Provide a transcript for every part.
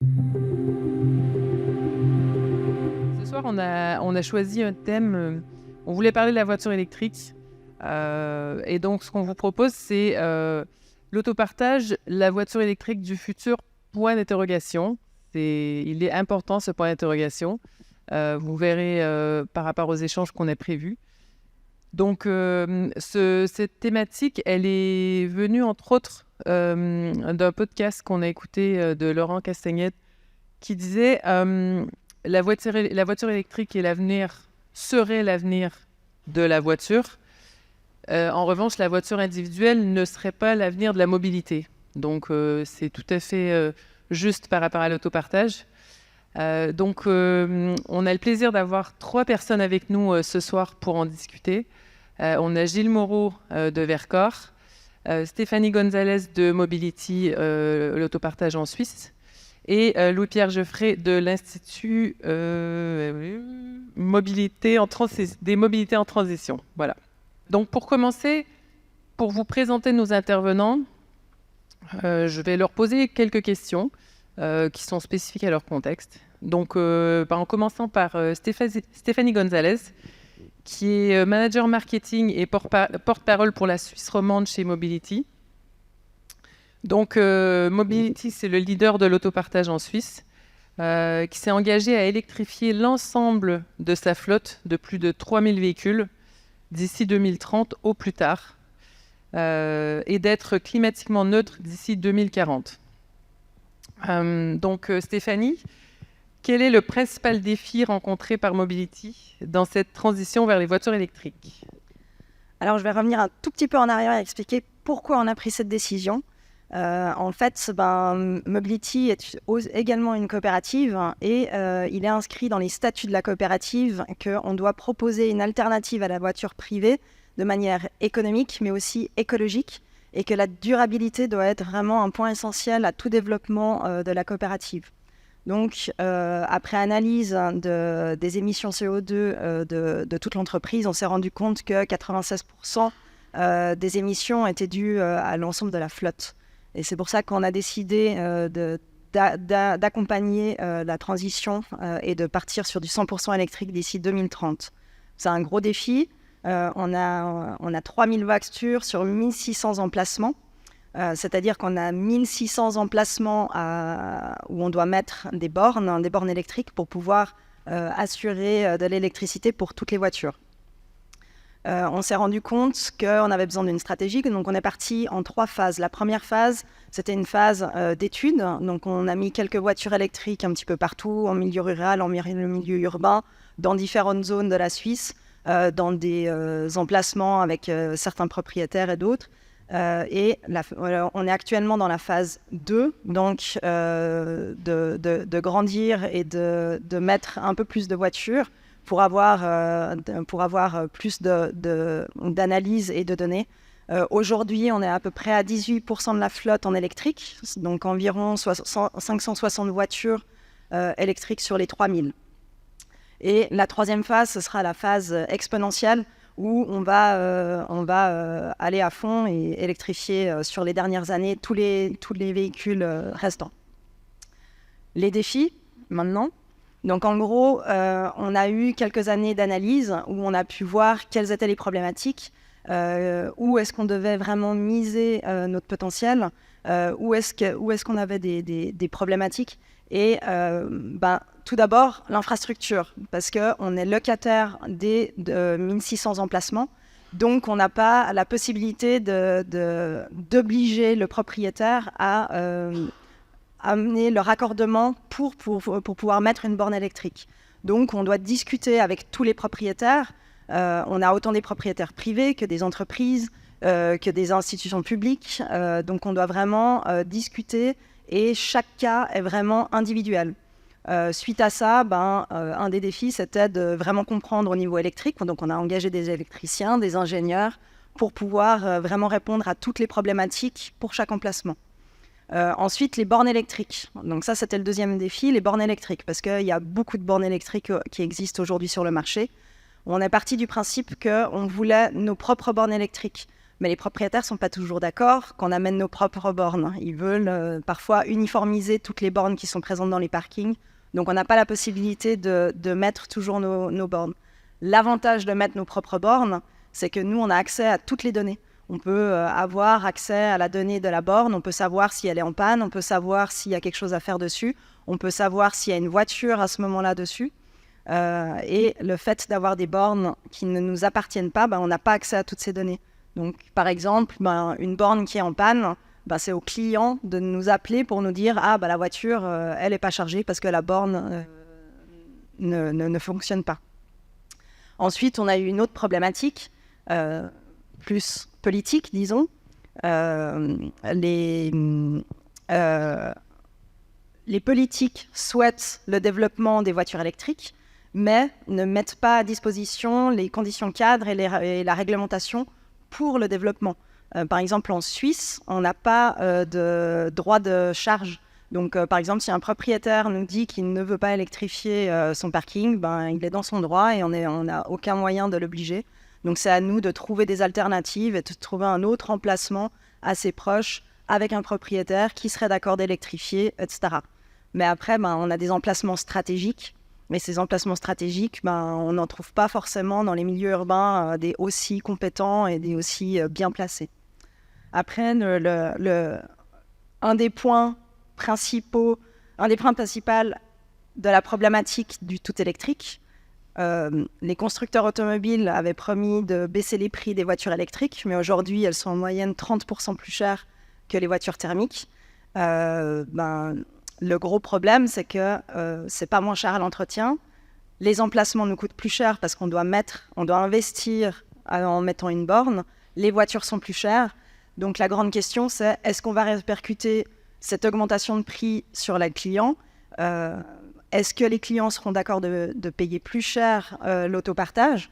Ce soir, on a choisi un thème. On voulait parler de la voiture électrique. Et donc, ce qu'on vous propose, c'est l'autopartage, la voiture électrique du futur, point d'interrogation. Il est important, ce point d'interrogation. Vous verrez par rapport aux échanges qu'on a prévus. Donc, cette thématique, elle est venue, entre autres, d'un podcast qu'on a écouté de Laurent Castagnette, qui disait la voiture électrique serait l'avenir de la voiture. En revanche, la voiture individuelle ne serait pas l'avenir de la mobilité. Donc, c'est tout à fait juste par rapport à l'autopartage. Donc, on a le plaisir d'avoir 3 personnes avec nous ce soir pour en discuter. On a Gilles Moreau de Vercors, Stéphanie Gonzalez de Mobility, l'autopartage en Suisse, et Louis-Pierre Geoffrey de l'Institut des mobilités en transition. Voilà. Donc, pour commencer, pour vous présenter nos intervenants, je vais leur poser quelques questions qui sont spécifiques à leur contexte. Donc, en commençant par Stéphanie Gonzalez, qui est manager marketing et porte-parole pour la Suisse romande chez Mobility. Donc, Mobility, c'est le leader de l'autopartage en Suisse, qui s'est engagé à électrifier l'ensemble de sa flotte de plus de 3000 véhicules d'ici 2030 au plus tard, et d'être climatiquement neutre d'ici 2040. Donc, Stéphanie, quel est le principal défi rencontré par Mobility dans cette transition vers les voitures électriques ? Alors, je vais revenir un tout petit peu en arrière et expliquer pourquoi on a pris cette décision. En fait, Mobility est également une coopérative et il est inscrit dans les statuts de la coopérative qu'on doit proposer une alternative à la voiture privée de manière économique, mais aussi écologique, et que la durabilité doit être vraiment un point essentiel à tout développement de la coopérative. Donc, après analyse des émissions CO2 de toute l'entreprise, on s'est rendu compte que 96% des émissions étaient dues à l'ensemble de la flotte. Et c'est pour ça qu'on a décidé d'accompagner la transition et de partir sur du 100% électrique d'ici 2030. C'est un gros défi. On a 3000 voitures sur 1600 emplacements. C'est-à-dire qu'on a 1600 emplacements où on doit mettre des bornes électriques pour pouvoir assurer de l'électricité pour toutes les voitures. On s'est rendu compte qu'on avait besoin d'une stratégie, donc on est parti en 3 phases. La première phase, c'était une phase d'étude, donc on a mis quelques voitures électriques un petit peu partout, en milieu rural, en milieu urbain, dans différentes zones de la Suisse, dans des emplacements avec certains propriétaires et d'autres. On est actuellement dans la phase 2, donc de grandir et de mettre un peu plus de voitures pour avoir plus d'analyse et de données. Aujourd'hui, on est à peu près à 18% de la flotte en électrique, donc environ 560 voitures électriques sur les 3000. Et la troisième phase, ce sera la phase exponentielle, où on va aller à fond et électrifier sur les dernières années tous les véhicules restants. Les défis, maintenant. Donc en gros, on a eu quelques années d'analyse où on a pu voir quelles étaient les problématiques, où est-ce qu'on devait vraiment miser notre potentiel, où est-ce qu'on avait des problématiques. Et tout d'abord, l'infrastructure, parce qu'on est locataire de 1600 emplacements, donc on n'a pas la possibilité d'obliger le propriétaire à amener le raccordement pour pouvoir mettre une borne électrique. Donc on doit discuter avec tous les propriétaires. On a autant des propriétaires privés que des entreprises, que des institutions publiques. Donc on doit vraiment discuter et chaque cas est vraiment individuel. Suite à ça, un des défis, c'était de vraiment comprendre au niveau électrique. Donc on a engagé des électriciens, des ingénieurs pour pouvoir vraiment répondre à toutes les problématiques pour chaque emplacement. Ensuite, les bornes électriques. Donc ça, c'était le deuxième défi, les bornes électriques, parce qu'il y a beaucoup de bornes électriques qui existent aujourd'hui sur le marché. On est parti du principe qu'on voulait nos propres bornes électriques. Mais les propriétaires ne sont pas toujours d'accord qu'on amène nos propres bornes. Ils veulent parfois uniformiser toutes les bornes qui sont présentes dans les parkings. Donc, on n'a pas la possibilité de mettre toujours nos bornes. L'avantage de mettre nos propres bornes, c'est que nous, on a accès à toutes les données. On peut avoir accès à la donnée de la borne, on peut savoir si elle est en panne, on peut savoir s'il y a quelque chose à faire dessus, on peut savoir s'il y a une voiture à ce moment-là dessus. Et le fait d'avoir des bornes qui ne nous appartiennent pas, on n'a pas accès à toutes ces données. Donc, par exemple, une borne qui est en panne, c'est au client de nous appeler pour nous dire « Ah, la voiture, elle n'est pas chargée parce que la borne ne fonctionne pas. » Ensuite, on a eu une autre problématique, plus politique, disons. Les politiques souhaitent le développement des voitures électriques, mais ne mettent pas à disposition les conditions cadres et la réglementation pour le développement. Par exemple, en Suisse, on n'a pas de droit de charge. Donc, par exemple, si un propriétaire nous dit qu'il ne veut pas électrifier son parking, il est dans son droit et on n'a aucun moyen de l'obliger. Donc, c'est à nous de trouver des alternatives et de trouver un autre emplacement assez proche avec un propriétaire qui serait d'accord d'électrifier, etc. Mais après, on a des emplacements stratégiques. Mais ces emplacements stratégiques, on n'en trouve pas forcément dans les milieux urbains des aussi compétents et des aussi bien placés. Après, un des points principaux de la problématique du tout électrique, les constructeurs automobiles avaient promis de baisser les prix des voitures électriques, mais aujourd'hui, elles sont en moyenne 30% plus chères que les voitures thermiques. Le gros problème, c'est que c'est pas moins cher à l'entretien. Les emplacements nous coûtent plus cher parce qu'on doit investir en mettant une borne. Les voitures sont plus chères. Donc la grande question, c'est est-ce qu'on va répercuter cette augmentation de prix sur les clients ? Est-ce que les clients seront d'accord de payer plus cher l'autopartage,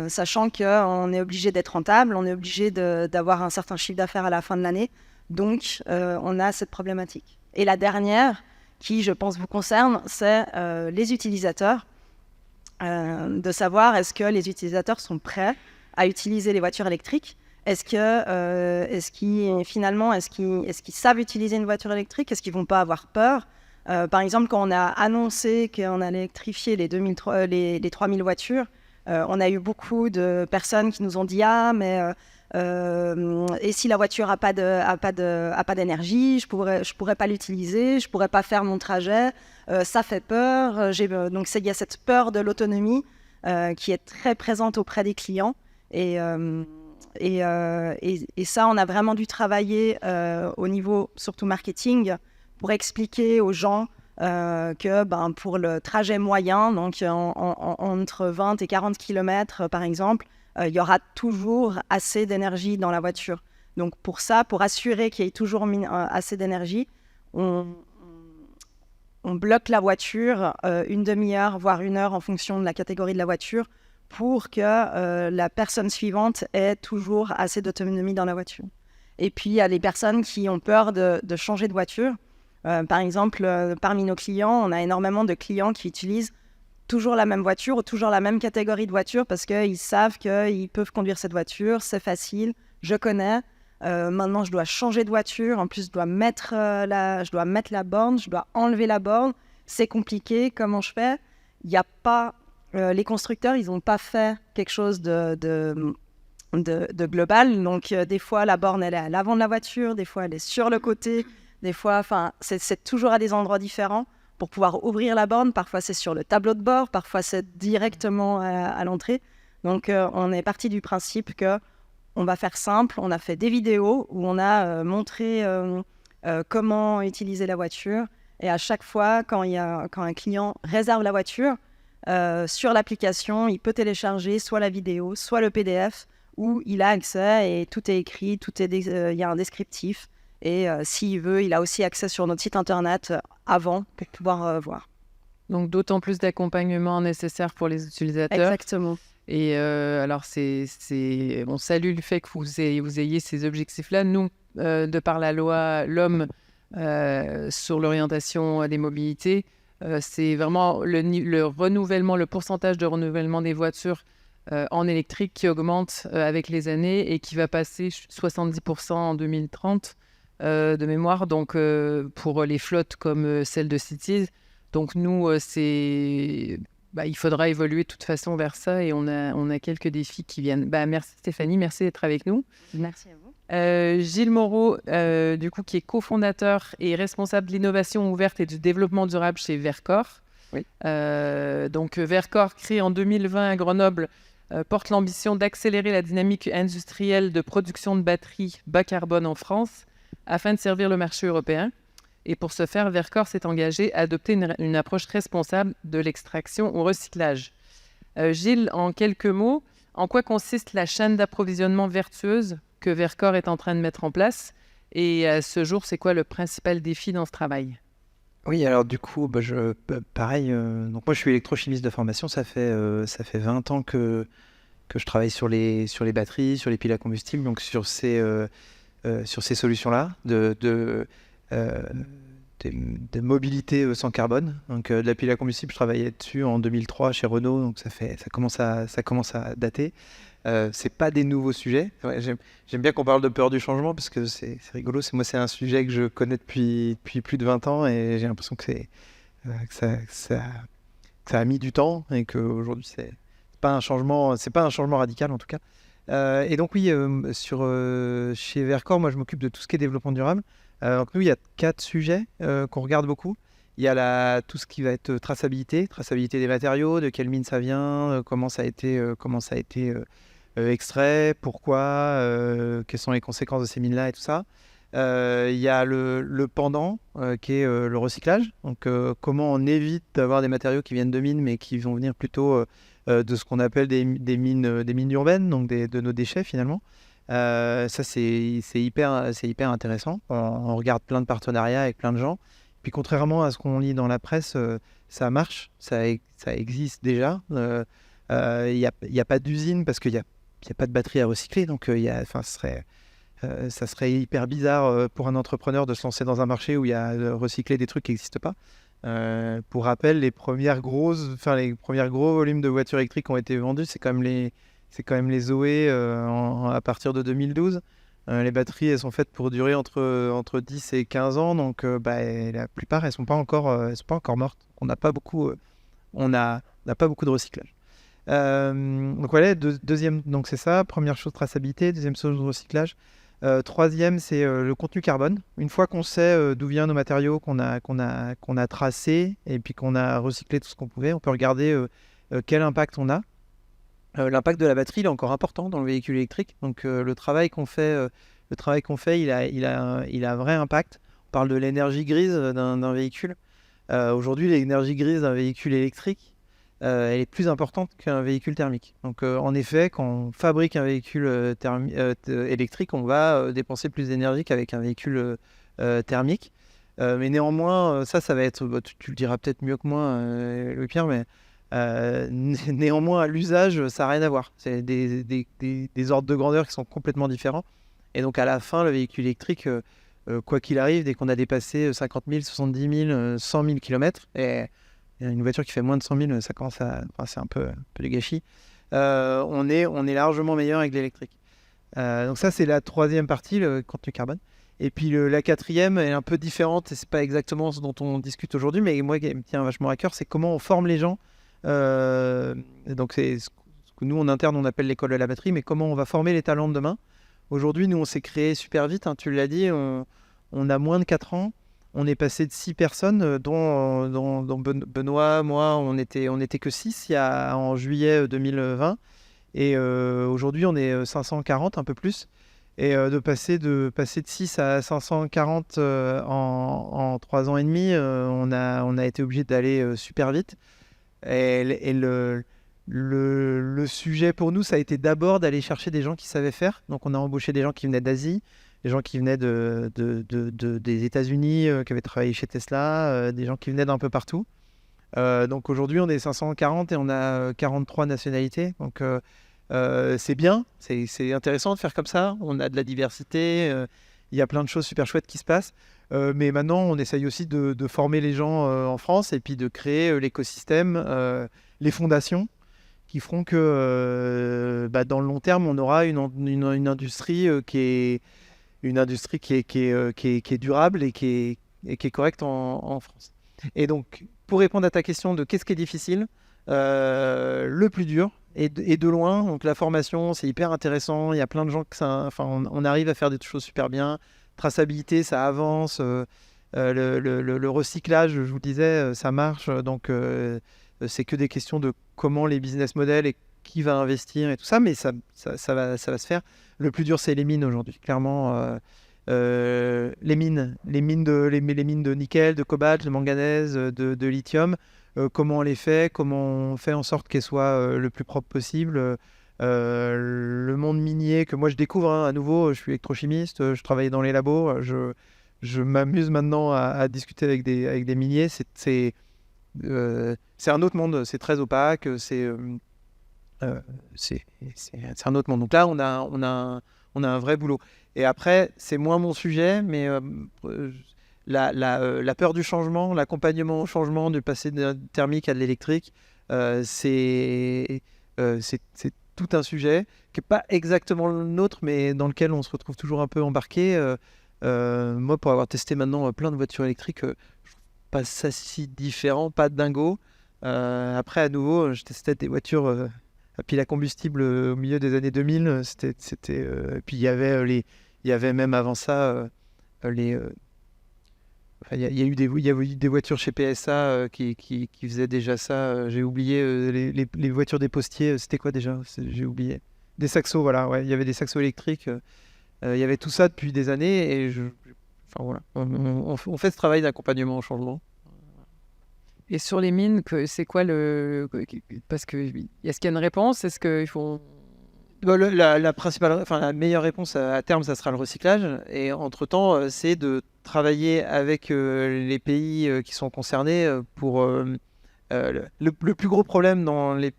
sachant qu'on est obligé d'être rentable, on est obligé d'avoir un certain chiffre d'affaires à la fin de l'année. Donc, on a cette problématique. Et la dernière, qui, je pense, vous concerne, c'est les utilisateurs. De savoir est-ce que les utilisateurs sont prêts à utiliser les voitures électriques. Est-ce qu'ils savent utiliser une voiture électrique? Est-ce qu'ils ne vont pas avoir peur? Par exemple, quand on a annoncé qu'on allait électrifier les 3000 voitures, on a eu beaucoup de personnes qui nous ont dit « Ah, mais et si la voiture n'a pas d'énergie, je pourrais pas l'utiliser, je pourrais pas faire mon trajet, ça fait peur. » Donc, il y a cette peur de l'autonomie qui est très présente auprès des clients. Et ça, on a vraiment dû travailler au niveau, surtout marketing, pour expliquer aux gens que pour le trajet moyen, donc entre 20 et 40 km par exemple, il y aura toujours assez d'énergie dans la voiture. Donc pour ça, pour assurer qu'il y ait toujours assez d'énergie, on bloque la voiture une demi-heure, voire 1 heure en fonction de la catégorie de la voiture, pour que la personne suivante ait toujours assez d'autonomie dans la voiture. Et puis, il y a les personnes qui ont peur de changer de voiture. Par exemple, parmi nos clients, on a énormément de clients qui utilisent toujours la même voiture ou toujours la même catégorie de voiture parce qu'ils savent qu'ils peuvent conduire cette voiture, c'est facile, je connais. Maintenant, je dois changer de voiture. En plus, je dois mettre la borne, je dois enlever la borne. C'est compliqué, comment je fais? Il n'y a pas... les constructeurs, ils n'ont pas fait quelque chose de global. Donc, des fois, la borne, elle est à l'avant de la voiture. Des fois, elle est sur le côté. Des fois, c'est toujours à des endroits différents pour pouvoir ouvrir la borne. Parfois, c'est sur le tableau de bord. Parfois, c'est directement à l'entrée. Donc, on est parti du principe qu'on va faire simple. On a fait des vidéos où on a montré comment utiliser la voiture. Et à chaque fois, quand un client réserve la voiture, sur l'application, il peut télécharger soit la vidéo, soit le PDF où il a accès et tout est écrit, il y a un descriptif. Et s'il veut, il a aussi accès sur notre site internet avant pour pouvoir voir. Donc d'autant plus d'accompagnement nécessaire pour les utilisateurs. Exactement. Et alors, on salue le fait que vous ayez ces objectifs-là. Nous, de par la loi l'homme sur l'orientation des mobilités, c'est vraiment le renouvellement, le pourcentage de renouvellement des voitures en électrique qui augmente avec les années et qui va passer 70% en 2030 de mémoire, donc pour les flottes comme celle de Cities. Donc nous, il faudra évoluer de toute façon vers ça et on a quelques défis qui viennent. Merci Stéphanie, merci d'être avec nous. Merci à vous. Gilles Moreau, du coup, qui est cofondateur et responsable de l'innovation ouverte et du développement durable chez Verkor. Oui. Donc Verkor, créé en 2020 à Grenoble, porte l'ambition d'accélérer la dynamique industrielle de production de batteries bas carbone en France afin de servir le marché européen. Et pour ce faire, Verkor s'est engagé à adopter une approche responsable de l'extraction au recyclage. Gilles, en quelques mots, en quoi consiste la chaîne d'approvisionnement vertueuse que Verkor est en train de mettre en place? Et à ce jour, c'est quoi le principal défi dans ce travail? Oui, alors du coup, pareil, donc moi je suis électrochimiste de formation, ça fait 20 ans que je travaille sur les batteries, sur les piles à combustible, donc sur ces solutions-là de mobilité sans carbone. Donc de la pile à combustible, je travaillais dessus en 2003 chez Renault, donc ça commence à dater. C'est pas des nouveaux sujets. Ouais, j'aime bien qu'on parle de peur du changement parce que c'est rigolo. C'est un sujet que je connais depuis plus de 20 ans et j'ai l'impression que ça a mis du temps et qu'aujourd'hui c'est pas un changement radical en tout cas. Et donc oui, chez Verkor, moi je m'occupe de tout ce qui est développement durable. Donc nous, il y a 4 sujets qu'on regarde beaucoup. Il y a tout ce qui va être traçabilité des matériaux, de quelle mine ça vient, comment ça a été extrait, pourquoi, quelles sont les conséquences de ces mines-là et tout ça. Il y a le pendant qui est le recyclage. Donc comment on évite d'avoir des matériaux qui viennent de mines mais qui vont venir plutôt de ce qu'on appelle des mines urbaines, donc de nos déchets finalement. Ça c'est hyper intéressant. On regarde plein de partenariats avec plein de gens. Puis contrairement à ce qu'on lit dans la presse, ça marche, ça existe déjà. Il n'y a pas d'usine parce qu'il n'y a pas de batterie à recycler. Donc ça serait hyper bizarre pour un entrepreneur de se lancer dans un marché où il y a recycler des trucs qui n'existent pas. Pour rappel, les premiers gros volumes de voitures électriques ont été vendus, c'est quand même les Zoé à partir de 2012. Les batteries, elles sont faites pour durer entre 10 et 15 ans, donc la plupart, elles sont pas encore mortes. On n'a pas beaucoup de recyclage. Donc voilà, deuxième, donc c'est ça. Première chose, traçabilité. Deuxième chose, recyclage. Troisième, c'est le contenu carbone. Une fois qu'on sait d'où viennent nos matériaux, qu'on a tracé et puis qu'on a recyclé tout ce qu'on pouvait, on peut regarder quel impact on a. L'impact de la batterie, il est encore important dans le véhicule électrique. Donc le travail qu'on fait, il a un vrai impact. On parle de l'énergie grise d'un véhicule. Aujourd'hui, l'énergie grise d'un véhicule électrique, elle est plus importante qu'un véhicule thermique. Donc en effet, quand on fabrique un véhicule électrique, on va dépenser plus d'énergie qu'avec un véhicule thermique. Mais néanmoins, ça va être, tu le diras peut-être mieux que moi, Louis-Pierre, mais néanmoins, à l'usage, ça n'a rien à voir. C'est des ordres de grandeur qui sont complètement différents. Et donc, à la fin, le véhicule électrique, quoi qu'il arrive, dès qu'on a dépassé 50 000, 70 000, 100 000 km, et une voiture qui fait moins de 100 000, ça commence c'est un peu du gâchis. On est largement meilleur avec l'électrique. Donc ça, c'est la troisième partie, le contenu carbone. Et puis la quatrième est un peu différente, et c'est pas exactement ce dont on discute aujourd'hui, mais moi, qui me tient vachement à cœur, c'est comment on forme les gens. Donc c'est ce que nous en interne on appelle l'école de la batterie, mais comment on va former les talents de demain. Aujourd'hui, nous on s'est créé super vite, hein, tu l'as dit, on a moins de 4 ans, on est passé de 6 personnes, dont Benoît, moi, on était que 6 en juillet 2020, et aujourd'hui on est 540, un peu plus, et de passer de 6 à 540 en 3 ans et demi, on a été obligé d'aller super vite. Et le sujet pour nous, ça a été d'abord d'aller chercher des gens qui savaient faire. Donc on a embauché des gens qui venaient d'Asie, des gens qui venaient des États-Unis, qui avaient travaillé chez Tesla, des gens qui venaient d'un peu partout. Donc aujourd'hui, on est 540 et on a 43 nationalités. Donc c'est bien, c'est intéressant de faire comme ça. On a de la diversité, il y a plein de choses super chouettes qui se passent. Mais maintenant, on essaye aussi de former les gens en France et puis de créer l'écosystème, les fondations qui feront que dans le long terme, on aura une industrie qui est durable et qui est correcte en France. Et donc, pour répondre à ta question de qu'est-ce qui est difficile, le plus dur, et de loin, donc la formation, c'est hyper intéressant. Il y a plein de gens on arrive à faire des choses super bien. Traçabilité, ça avance. Le recyclage, je vous disais, ça marche. Donc, c'est que des questions de comment les business models et qui va investir et tout ça, mais ça va se faire. Le plus dur, c'est les mines aujourd'hui. Clairement, les mines de nickel, de cobalt, de manganèse, de lithium. Comment on les fait, comment on fait en sorte qu'elles soient le plus propres possible. Le monde minier que moi je découvre, à nouveau, je suis électrochimiste, je travaille dans les labos, je m'amuse maintenant à discuter avec des miniers. C'est un autre monde, c'est très opaque, c'est un autre monde. Donc là, on a un vrai boulot. Et après, c'est moins mon sujet, mais la peur du changement, l'accompagnement au changement, du passé de thermique à de l'électrique, c'est tout un sujet qui n'est pas exactement le nôtre, mais dans lequel on se retrouve toujours un peu embarqué. Moi, pour avoir testé maintenant plein de voitures électriques, je trouve pas ça si différent, pas dingo. Après, à nouveau, je testais des voitures à pile à combustible au milieu des années 2000. Puis il y avait même avant ça les... Enfin, il y a eu des voitures chez PSA qui faisaient déjà ça. J'ai oublié les voitures des postiers. C'était quoi déjà? J'ai oublié. Des saxos, voilà. Ouais, il y avait des saxos électriques. Il y avait tout ça depuis des années. Et enfin, voilà. On fait ce travail d'accompagnement au changement. Et sur les mines, c'est quoi parce que est-ce qu'il y a une réponse? Est-ce qu'il faut... La meilleure réponse à terme, ça sera le recyclage. Et entre-temps, c'est de travailler avec les pays qui sont concernés pour... le plus gros problème dans les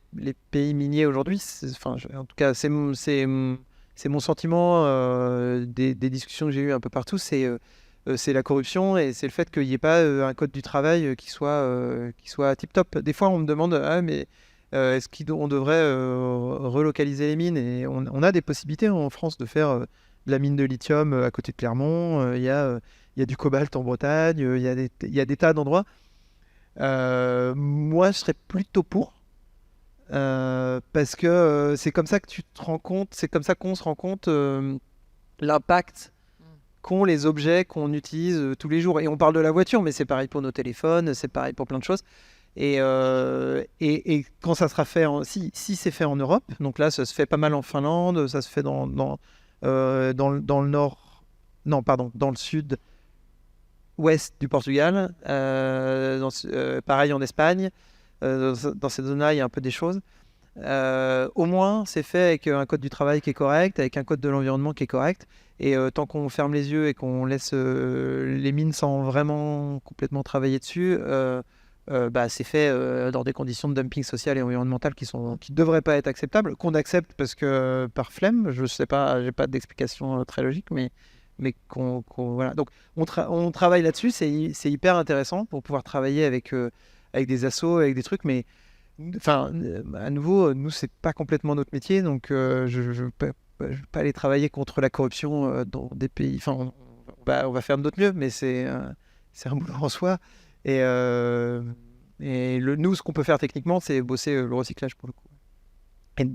pays miniers aujourd'hui, en tout cas, c'est mon sentiment des discussions que j'ai eues un peu partout, c'est la corruption et c'est le fait qu'il n'y ait pas un code du travail qui soit tip-top. Des fois, on me demande, mais est-ce qu'on devrait relocaliser les mines? Et on a des possibilités en France de faire de la mine de lithium à côté de Clermont. Il y a du cobalt en Bretagne. Il y a des tas d'endroits. Moi, je serais plutôt pour. Parce que c'est comme ça que tu te rends compte, c'est comme ça qu'on se rend compte l'impact qu'ont les objets qu'on utilise tous les jours. Et on parle de la voiture, mais c'est pareil pour nos téléphones, c'est pareil pour plein de choses. Et quand ça sera fait, si c'est fait en Europe, donc là, ça se fait pas mal en Finlande, ça se fait dans le nord, non, pardon, dans le sud-ouest du Portugal, pareil en Espagne, dans ces zones-là, il y a un peu des choses. Au moins, c'est fait avec un code du travail qui est correct, avec un code de l'environnement qui est correct. Et tant qu'on ferme les yeux et qu'on laisse les mines sans vraiment complètement travailler dessus, c'est fait dans des conditions de dumping social et environnemental qui devraient pas être acceptables, qu'on accepte parce que par flemme, je sais pas, j'ai pas d'explication très logique, mais voilà. Donc on travaille là-dessus, c'est hyper intéressant pour pouvoir travailler avec des assos, avec des trucs, mais enfin à nouveau, nous c'est pas complètement notre métier, donc je vais pas aller travailler contre la corruption dans des pays. Enfin, on va faire de notre mieux, mais c'est un boulot en soi. Et nous, ce qu'on peut faire techniquement, c'est bosser le recyclage pour le coup. Et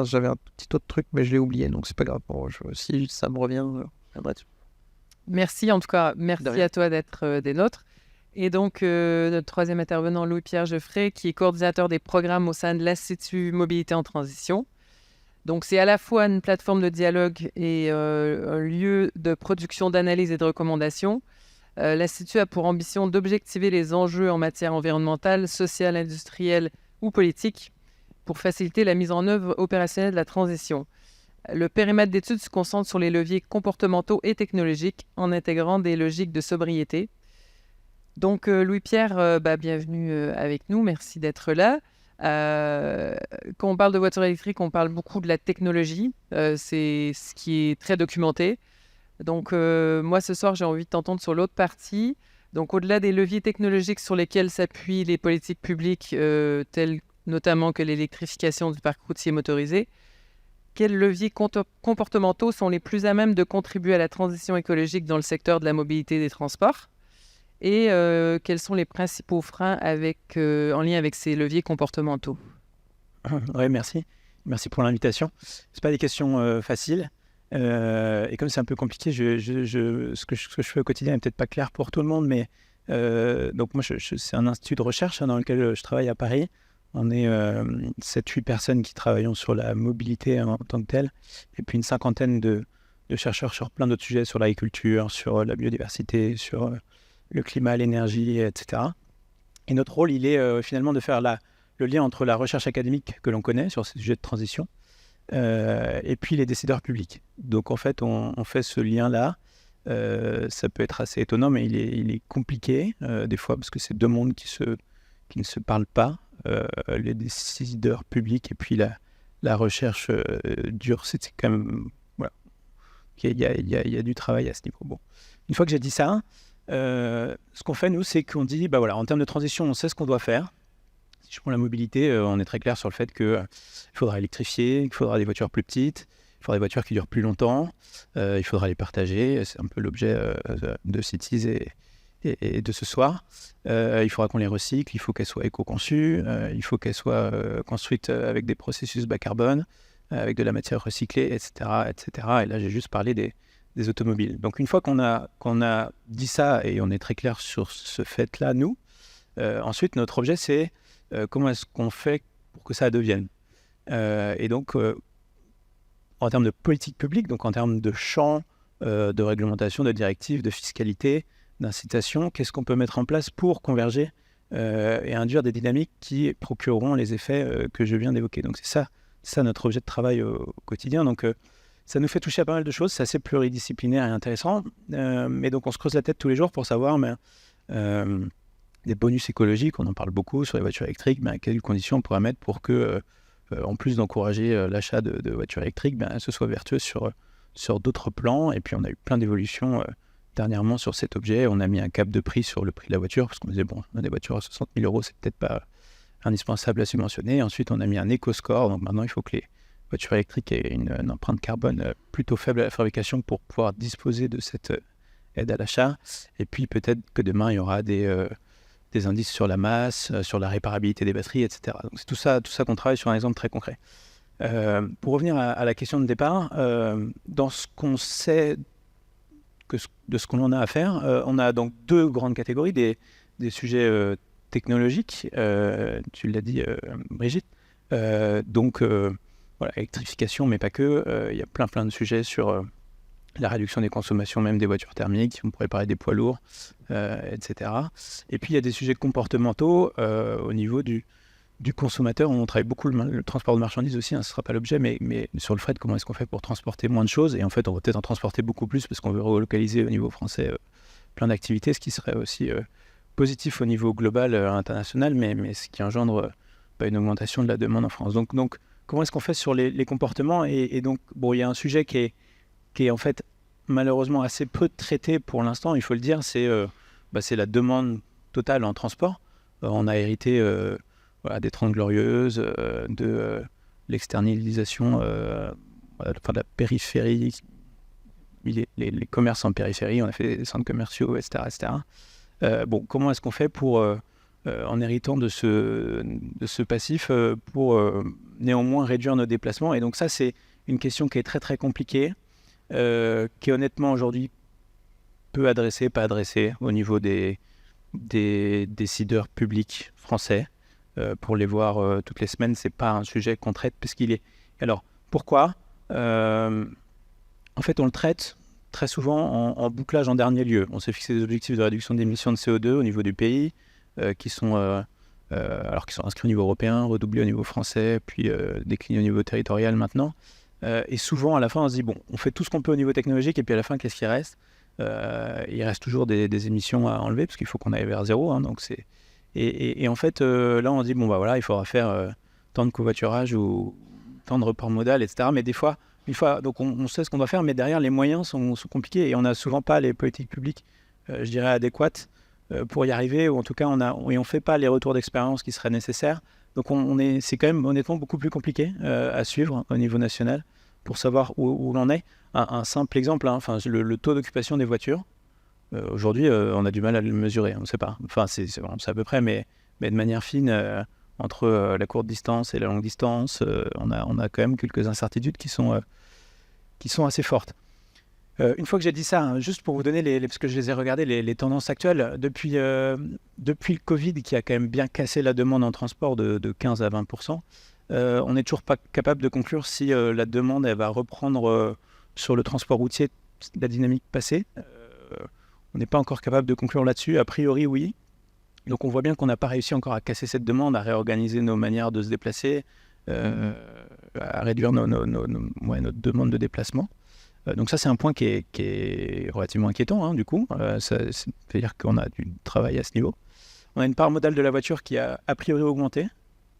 j'avais un petit autre truc, mais je l'ai oublié, donc c'est pas grave. Bon, si ça me revient, je reviendrai dessus. Merci en tout cas, merci à toi d'être des nôtres. Et donc, notre troisième intervenant, Louis-Pierre Geoffrey, qui est coordinateur des programmes au sein de l'Institut Mobilité en Transition. Donc, c'est à la fois une plateforme de dialogue et un lieu de production d'analyse et de recommandations. L'Institut a pour ambition d'objectiver les enjeux en matière environnementale, sociale, industrielle ou politique pour faciliter la mise en œuvre opérationnelle de la transition. Le périmètre d'étude se concentre sur les leviers comportementaux et technologiques en intégrant des logiques de sobriété. Donc, Louis-Pierre, bienvenue avec nous. Merci d'être là. Quand on parle de voitures électriques, on parle beaucoup de la technologie. C'est ce qui est très documenté. Donc, moi, ce soir, j'ai envie de t'entendre sur l'autre partie. Donc, au-delà des leviers technologiques sur lesquels s'appuient les politiques publiques telles notamment que l'électrification du parc routier motorisé. Quels leviers comportementaux sont les plus à même de contribuer à la transition écologique dans le secteur de la mobilité des transports? Et quels sont les principaux freins en lien avec ces leviers comportementaux? Oui, merci. Merci pour l'invitation. Ce pas des questions faciles. Et comme c'est un peu compliqué, ce que je fais au quotidien n'est peut-être pas clair pour tout le monde, mais donc moi, c'est un institut de recherche dans lequel je travaille à Paris. On est 7-8 personnes qui travaillons sur la mobilité en tant que telle, et puis une cinquantaine de chercheurs sur plein d'autres sujets, sur l'agriculture, sur la biodiversité, sur le climat, l'énergie, etc. Et notre rôle, il est finalement de faire le lien entre la recherche académique que l'on connaît sur ces sujets de transition et puis les décideurs publics. Donc en fait, on fait ce lien-là. Ça peut être assez étonnant, mais il est compliqué des fois, parce que c'est deux mondes qui ne se parlent pas. Les décideurs publics et puis la recherche dure, c'est quand même... Voilà. Il y a du travail à ce niveau. Bon. Une fois que j'ai dit ça, ce qu'on fait, nous, c'est qu'on dit, voilà, en termes de transition, on sait ce qu'on doit faire. Si je prends la mobilité, on est très clair sur le fait qu'il faudra électrifier, qu'il faudra des voitures plus petites, il faudra des voitures qui durent plus longtemps, il faudra les partager. C'est un peu l'objet de Cities et de ce soir. Il faudra qu'on les recycle, il faut qu'elles soient éco-conçues, il faut qu'elles soient construites avec des processus bas carbone, avec de la matière recyclée, etc. etc. Et là, j'ai juste parlé des automobiles. Donc, une fois qu'on a dit ça et on est très clair sur ce fait-là, nous, ensuite, notre objet, c'est comment est-ce qu'on fait pour que ça devienne. Et donc, en termes de politique publique, donc en termes de champ, de réglementation, de directives, de fiscalité, d'incitation, qu'est-ce qu'on peut mettre en place pour converger et induire des dynamiques qui procureront les effets que je viens d'évoquer. Donc c'est ça notre objet de travail au quotidien. Donc ça nous fait toucher à pas mal de choses, c'est assez pluridisciplinaire et intéressant, mais donc on se creuse la tête tous les jours pour savoir des bonus écologiques, on en parle beaucoup sur les voitures électriques, à quelles conditions on pourrait mettre pour que, en plus d'encourager l'achat de voitures électriques, ce soit vertueux sur d'autres plans. Et puis on a eu plein d'évolutions dernièrement sur cet objet. On a mis un cap de prix sur le prix de la voiture, parce qu'on disait, bon, on a des voitures à 60 000 €, c'est peut-être pas indispensable à subventionner. Ensuite, on a mis un éco-score, donc maintenant, il faut que les voitures électriques aient une empreinte carbone plutôt faible à la fabrication pour pouvoir disposer de cette aide à l'achat. Et puis, peut-être que demain, il y aura des indices sur la masse, sur la réparabilité des batteries, etc. Donc, c'est tout ça qu'on travaille sur un exemple très concret. Pour revenir à la question de départ, dans ce qu'on sait de ce qu'on en a à faire, on a donc deux grandes catégories, des sujets technologiques, tu l'as dit Brigitte, donc voilà, électrification mais pas que, il y a plein de sujets sur la réduction des consommations même des voitures thermiques, on pourrait parler des poids lourds, etc. Et puis il y a des sujets comportementaux au niveau du consommateur. On travaille beaucoup le transport de marchandises aussi, ce ne sera pas l'objet, mais sur le fret, comment est-ce qu'on fait pour transporter moins de choses? Et en fait, on va peut-être en transporter beaucoup plus parce qu'on veut relocaliser au niveau français plein d'activités, ce qui serait aussi positif au niveau global, international, mais ce qui engendre une augmentation de la demande en France. Donc comment est-ce qu'on fait sur les comportements? Et donc, bon, il y a un sujet qui est en fait malheureusement assez peu traité pour l'instant, il faut le dire, c'est la demande totale en transport. On a hérité des 30 Glorieuses, de l'externalisation de la périphérie, les commerces en périphérie, on a fait des centres commerciaux, etc. etc. Comment est-ce qu'on fait pour, en héritant de ce passif, pour néanmoins réduire nos déplacements? Et donc ça, c'est une question qui est très très compliquée, qui est honnêtement aujourd'hui peu adressée, pas adressée au niveau des décideurs publics français. Pour les voir toutes les semaines, c'est pas un sujet qu'on traite parce qu'il est... Alors, pourquoi en fait, on le traite très souvent en bouclage en dernier lieu. On s'est fixé des objectifs de réduction d'émissions de CO2 au niveau du pays, qui sont inscrits au niveau européen, redoublés au niveau français, puis déclinés au niveau territorial maintenant. Et souvent, à la fin, on se dit, bon, on fait tout ce qu'on peut au niveau technologique, et puis à la fin, qu'est-ce qui reste? Il reste toujours des émissions à enlever, parce qu'il faut qu'on aille vers zéro. Donc c'est... Et en fait, là, on dit, voilà, il faudra faire tant de covoiturage ou tant de report modal, etc. Mais des fois, donc on sait ce qu'on doit faire, mais derrière, les moyens sont compliqués et on n'a souvent pas les politiques publiques, je dirais, adéquates pour y arriver, ou en tout cas, on ne fait pas les retours d'expérience qui seraient nécessaires. Donc, c'est quand même honnêtement beaucoup plus compliqué à suivre au niveau national pour savoir où l'on est. Un simple exemple, hein, le taux d'occupation des voitures, aujourd'hui, on a du mal à le mesurer, on ne sait pas. Enfin, c'est à peu près, mais de manière fine, entre la courte distance et la longue distance, on a quand même quelques incertitudes qui sont assez fortes. Une fois que j'ai dit ça, hein, juste pour vous donner, parce que je les ai regardées, les tendances actuelles, depuis le Covid, qui a quand même bien cassé la demande en transport de 15 à 20%, on n'est toujours pas capable de conclure si la demande elle va reprendre sur le transport routier la dynamique passée. On n'est pas encore capable de conclure là-dessus. A priori, oui. Donc on voit bien qu'on n'a pas réussi encore à casser cette demande, à réorganiser nos manières de se déplacer, à réduire notre demande de déplacement. Donc ça, c'est un point qui est relativement inquiétant, hein, du coup. C'est-à-dire qu'on a du travail à ce niveau. On a une part modale de la voiture qui a priori augmenté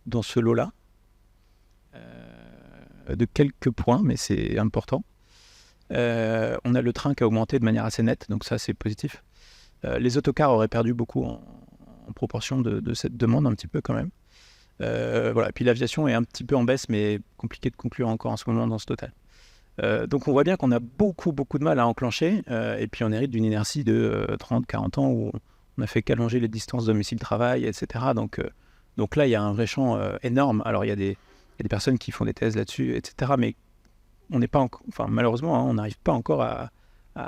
dans ce lot-là, de quelques points, mais c'est important. On a le train qui a augmenté de manière assez nette, donc ça, c'est positif. Les autocars auraient perdu beaucoup en proportion de cette demande, un petit peu quand même. Voilà. Et puis l'aviation est un petit peu en baisse, mais compliqué de conclure encore en ce moment dans ce total. Donc on voit bien qu'on a beaucoup de mal à enclencher, et puis on hérite d'une inertie de 30-40 ans où on a fait qu'allonger les distances domicile-travail, etc. Donc là, il y a un vrai champ énorme. Alors il y a des personnes qui font des thèses là-dessus, etc. Mais on n'est pas malheureusement, hein, on n'arrive pas encore à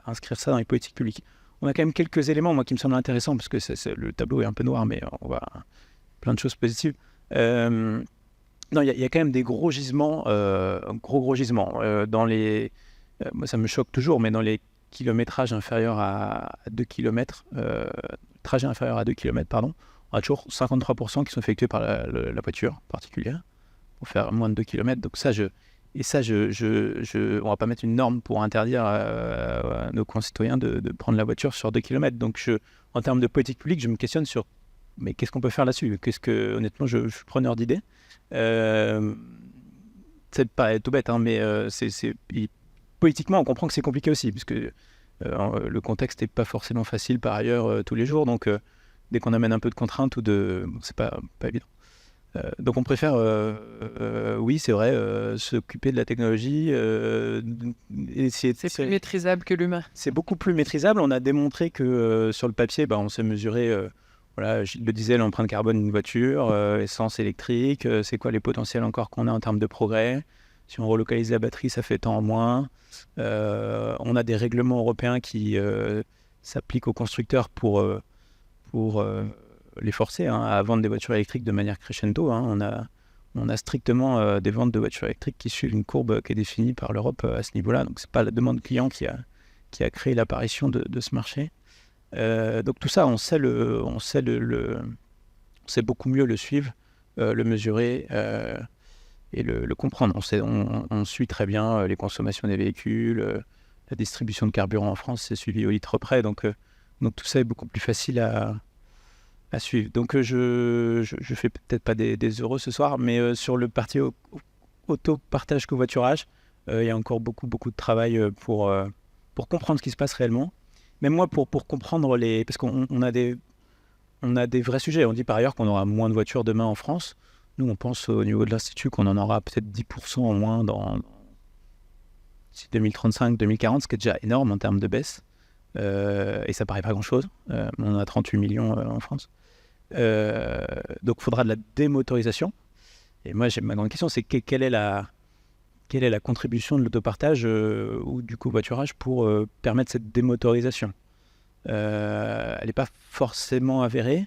inscrire ça dans les politiques publiques. On a quand même quelques éléments, moi, qui me semblent intéressants, parce que le tableau est un peu noir, mais on voit plein de choses positives. Non, il y a quand même des gros gisements, gros gisements. Moi, ça me choque toujours, mais dans les kilométrages inférieurs à 2 km, trajets inférieurs à 2 km, pardon, on a toujours 53% qui sont effectués par la voiture particulière, pour faire moins de 2 km. Donc ça, on va pas mettre une norme pour interdire à nos concitoyens de prendre la voiture sur 2 km. Donc en termes de politique publique, je me questionne sur mais qu'est-ce qu'on peut faire là-dessus ? Honnêtement, je suis preneur d'idées. C'est pas tout bête, hein, mais politiquement, on comprend que c'est compliqué aussi, puisque le contexte n'est pas forcément facile par ailleurs tous les jours. Donc, dès qu'on amène un peu de contraintes c'est pas évident. Donc, on préfère, oui, c'est vrai, s'occuper de la technologie, essayer. C'est plus maîtrisable que l'humain. C'est beaucoup plus maîtrisable. On a démontré que sur le papier, on sait mesurer. Voilà, Gilles le disait, l'empreinte carbone d'une voiture, essence électrique, c'est quoi les potentiels encore qu'on a en termes de progrès. Si on relocalise la batterie, ça fait tant en moins. On a des règlements européens qui s'appliquent aux constructeurs pour les forcer à vendre des voitures électriques de manière crescendo. Hein. On a strictement des ventes de voitures électriques qui suivent une courbe qui est définie par l'Europe à ce niveau-là. Donc, ce n'est pas la demande client qui a créé l'apparition de ce marché. Donc tout ça, on sait beaucoup mieux le suivre, le mesurer et le comprendre. On suit très bien les consommations des véhicules, la distribution de carburant en France, c'est suivi au litre près. Donc tout ça est beaucoup plus facile à suivre. Donc je fais peut-être pas des euros ce soir, mais sur le parti auto-partage covoiturage, il y a encore beaucoup de travail pour comprendre ce qui se passe réellement. Même moi, pour comprendre parce qu'on a des vrais sujets. On dit par ailleurs qu'on aura moins de voitures demain en France. Nous, on pense au niveau de l'Institut qu'on en aura peut-être 10% en moins dans 2035, 2040, ce qui est déjà énorme en termes de baisse. Et ça paraît pas grand-chose. On a 38 millions en France. Donc, il faudra de la démotorisation. Et moi, ma grande question, c'est quelle est la contribution de l'autopartage ou du covoiturage pour permettre cette démotorisation. Elle n'est pas forcément avérée.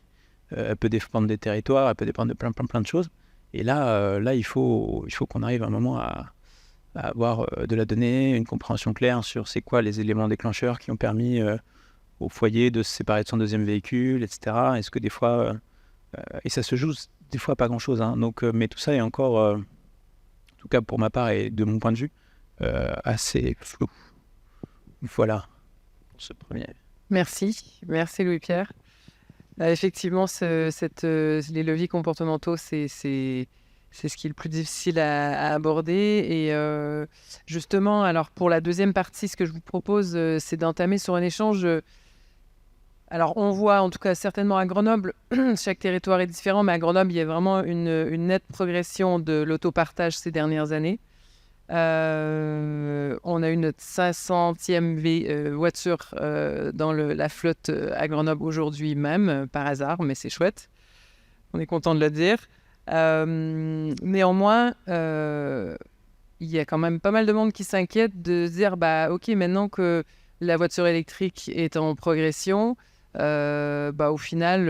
Elle peut dépendre des territoires, elle peut dépendre de plein de choses. Et là, il faut qu'on arrive à un moment à avoir de la donnée, une compréhension claire sur c'est quoi les éléments déclencheurs qui ont permis au foyer de se séparer de son deuxième véhicule, etc. Est-ce que des fois... et ça se joue des fois pas grand-chose. Hein. Donc, mais tout ça est encore... en tout cas pour ma part et de mon point de vue, assez flou. Voilà pour ce premier. Merci Louis-Pierre. Effectivement, les leviers comportementaux, c'est ce qui est le plus difficile à aborder. Et justement, alors pour la deuxième partie, ce que je vous propose, c'est d'entamer sur un échange Alors, on voit en tout cas certainement à Grenoble, chaque territoire est différent, mais à Grenoble, il y a vraiment une nette progression de l'autopartage ces dernières années. On a eu notre 500e voiture dans la flotte à Grenoble aujourd'hui même, par hasard, mais c'est chouette. On est content de le dire. Néanmoins, il y a quand même pas mal de monde qui s'inquiète de se dire, ok, maintenant que la voiture électrique est en progression, au final,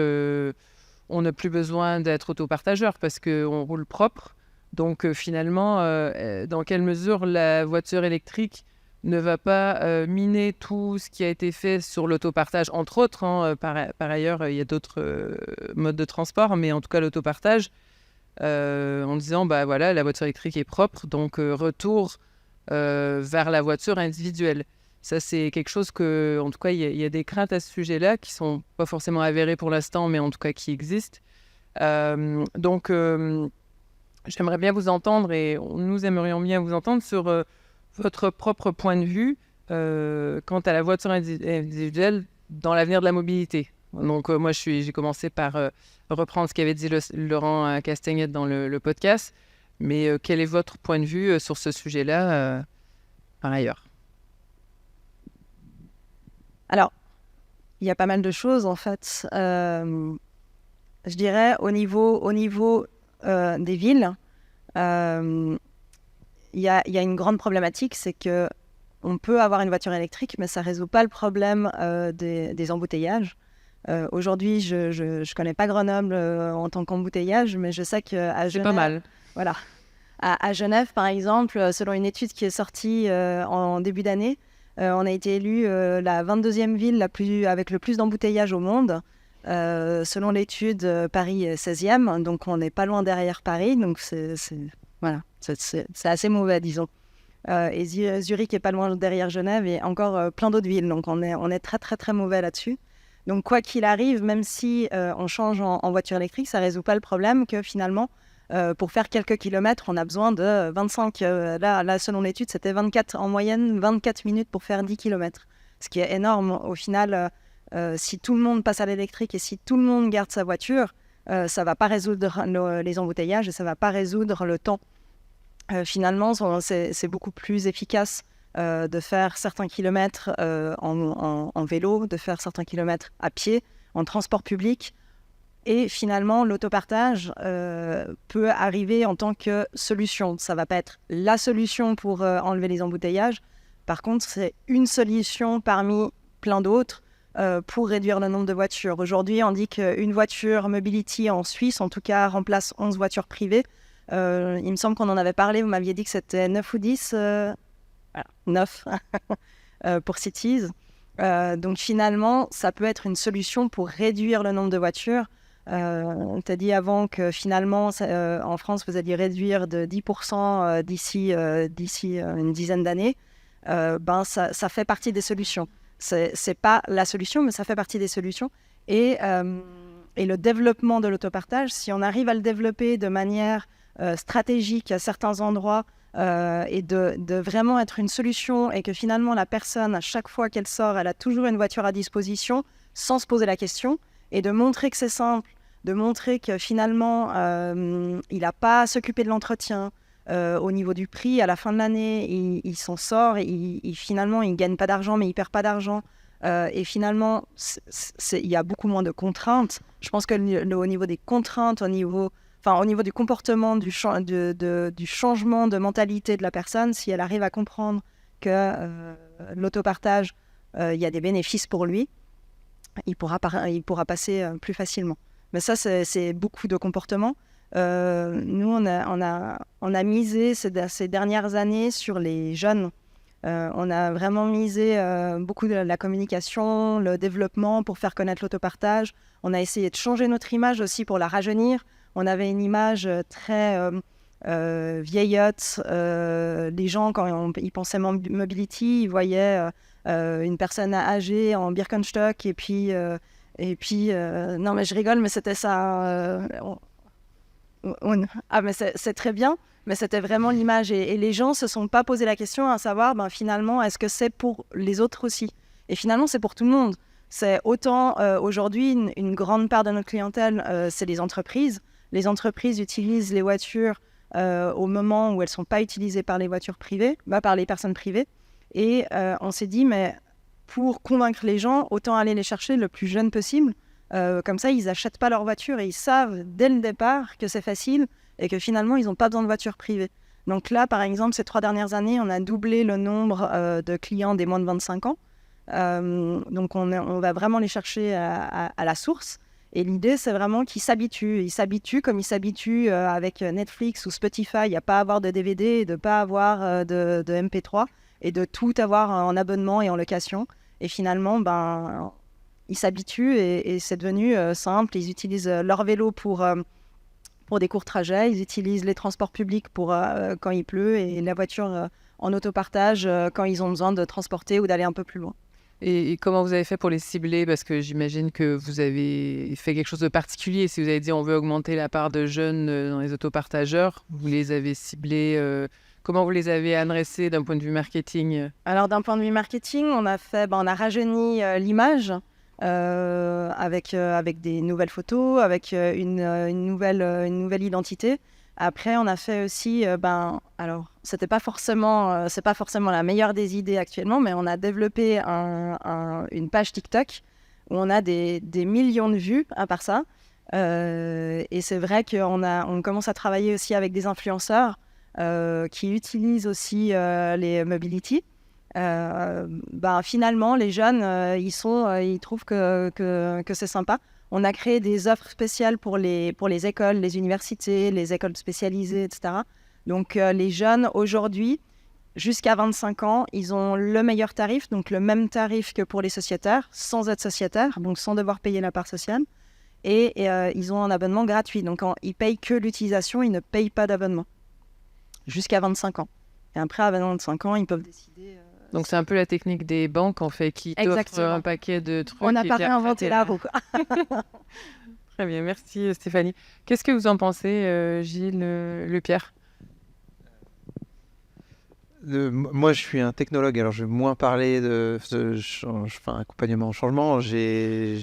on n'a plus besoin d'être autopartageur parce qu'on roule propre. Donc finalement, dans quelle mesure la voiture électrique ne va pas miner tout ce qui a été fait sur l'autopartage, entre autres. Par ailleurs, il y a d'autres modes de transport, mais en tout cas l'autopartage, en disant, voilà, la voiture électrique est propre, donc retour vers la voiture individuelle. Ça, c'est quelque chose que, en tout cas, il y a des craintes à ce sujet-là qui ne sont pas forcément avérées pour l'instant, mais en tout cas qui existent. Donc, j'aimerais bien vous entendre et nous aimerions bien vous entendre sur votre propre point de vue quant à la voiture individuelle dans l'avenir de la mobilité. Donc, moi, j'ai commencé par reprendre ce qu'avait dit Laurent Castagnette dans le podcast. Mais quel est votre point de vue sur ce sujet-là par ailleurs? Alors, il y a pas mal de choses en fait. Je dirais au niveau des villes, il y a une grande problématique, c'est que on peut avoir une voiture électrique, mais ça résout pas le problème des embouteillages. Aujourd'hui, je connais pas Grenoble en tant qu'embouteillage, mais je sais qu'à Genève, c'est pas mal. Voilà. À Genève, par exemple, selon une étude qui est sortie en début d'année, on a été élu la 22e ville avec le plus d'embouteillages au monde. Selon l'étude, Paris est 16e, donc on n'est pas loin derrière Paris. Donc c'est assez mauvais, disons. Et Zurich est pas loin derrière Genève et encore plein d'autres villes. Donc on est très très très mauvais là-dessus. Donc quoi qu'il arrive, même si on change en voiture électrique, ça ne résout pas le problème que finalement, pour faire quelques kilomètres, on a besoin de 25, là selon l'étude, c'était 24 en moyenne, 24 minutes pour faire 10 kilomètres. Ce qui est énorme. Au final, si tout le monde passe à l'électrique et si tout le monde garde sa voiture, ça ne va pas résoudre les embouteillages et ça ne va pas résoudre le temps. Finalement, c'est beaucoup plus efficace de faire certains kilomètres en vélo, de faire certains kilomètres à pied, en transport public. Et finalement, l'autopartage peut arriver en tant que solution. Ça ne va pas être la solution pour enlever les embouteillages. Par contre, c'est une solution parmi plein d'autres pour réduire le nombre de voitures. Aujourd'hui, on dit qu'une voiture Mobility en Suisse, en tout cas, remplace 11 voitures privées. Il me semble qu'on en avait parlé. Vous m'aviez dit que c'était 9 ou 10. Voilà, 9 pour Cities. Donc finalement, ça peut être une solution pour réduire le nombre de voitures. On t'a dit avant que finalement, en France, vous alliez réduire de 10% d'ici une dizaine d'années. Ça fait partie des solutions. C'est pas la solution, mais ça fait partie des solutions. Et le développement de l'autopartage, si on arrive à le développer de manière stratégique à certains endroits et de vraiment être une solution et que finalement la personne, à chaque fois qu'elle sort, elle a toujours une voiture à disposition sans se poser la question et de montrer que c'est simple, de montrer que finalement il n'a pas à s'occuper de l'entretien. Au niveau du prix, à la fin de l'année, il s'en sort, finalement il ne gagne pas d'argent mais il ne perd pas d'argent. Et finalement, il y a beaucoup moins de contraintes. Je pense que au niveau des contraintes, au niveau du comportement, du changement de mentalité de la personne, si elle arrive à comprendre que l'autopartage, il y a des bénéfices pour lui, il pourra passer plus facilement. Mais ça, c'est beaucoup de comportements. Nous, on a misé ces dernières années sur les jeunes. On a vraiment misé beaucoup de la communication, le développement pour faire connaître l'autopartage. On a essayé de changer notre image aussi pour la rajeunir. On avait une image très vieillotte. Les gens, quand ils pensaient mobility, ils voyaient une personne âgée en Birkenstock et puis non mais je rigole, mais c'était ça. Mais c'est très bien, mais c'était vraiment l'image et les gens se sont pas posé la question à savoir finalement est-ce que c'est pour les autres aussi, et finalement c'est pour tout le monde. C'est autant aujourd'hui, une grande part de notre clientèle, c'est les entreprises. Les entreprises utilisent les voitures au moment où elles ne sont pas utilisées par les voitures privées, par les personnes privées. Et on s'est dit, mais pour convaincre les gens, autant aller les chercher le plus jeune possible. Comme ça, ils n'achètent pas leur voiture et ils savent dès le départ que c'est facile et que finalement, ils n'ont pas besoin de voiture privée. Donc là, par exemple, ces 3 dernières années, on a doublé le nombre de clients des moins de 25 ans. Donc on va vraiment les chercher à la source. Et l'idée, c'est vraiment qu'ils s'habituent. Ils s'habituent comme ils s'habituent avec Netflix ou Spotify à ne pas avoir de DVD, de ne pas avoir de MP3 et de tout avoir en abonnement et en location. Et finalement, ils s'habituent et c'est devenu simple. Ils utilisent leur vélo pour des courts trajets. Ils utilisent les transports publics pour quand il pleut et la voiture en autopartage quand ils ont besoin de transporter ou d'aller un peu plus loin. Et comment vous avez fait pour les cibler? Parce que j'imagine que vous avez fait quelque chose de particulier. Si vous avez dit on veut augmenter la part de jeunes dans les autopartageurs, vous les avez ciblés. Comment vous les avez adressés d'un point de vue marketing? Alors d'un point de vue marketing, on a rajeuni l'image avec des nouvelles photos, avec une nouvelle identité. Après, on a fait aussi, alors c'est pas forcément la meilleure des idées actuellement, mais on a développé une page TikTok où on a des millions de vues à part ça. Et c'est vrai qu'on commence à travailler aussi avec des influenceurs qui utilisent aussi les mobility. Finalement, les jeunes, ils trouvent que c'est sympa. On a créé des offres spéciales pour les écoles, les universités, les écoles spécialisées, etc. Donc, les jeunes, aujourd'hui, jusqu'à 25 ans, ils ont le meilleur tarif, donc le même tarif que pour les sociétaires, sans être sociétaires, donc sans devoir payer la part sociale. Et ils ont un abonnement gratuit. Donc, ils payent que l'utilisation, ils ne payent pas d'abonnement. Jusqu'à 25 ans. Et après, à 25 ans, ils peuvent décider... Donc, c'est un peu la technique des banques, en fait, qui t'offrent un paquet de trucs. On n'a pas réinventé la roue. Très bien, merci Stéphanie. Qu'est-ce que vous en pensez, Gilles, Lepierre? Moi, je suis un technologue, alors je vais moins parler de accompagnement au changement. Je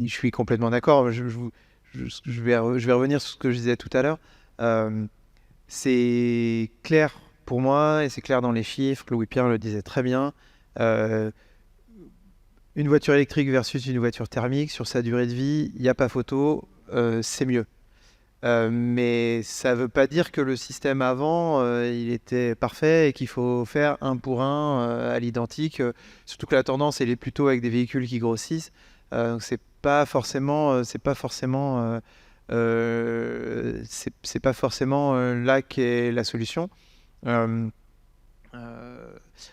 suis complètement d'accord. Je vais revenir sur ce que je disais tout à l'heure. C'est clair pour moi, et c'est clair dans les chiffres, Louis-Pierre le disait très bien, une voiture électrique versus une voiture thermique, sur sa durée de vie, il n'y a pas photo, c'est mieux. Mais ça ne veut pas dire que le système avant, il était parfait et qu'il faut faire un pour un à l'identique, surtout que la tendance, elle est plutôt avec des véhicules qui grossissent, donc c'est pas forcément là qu'est la solution. Donc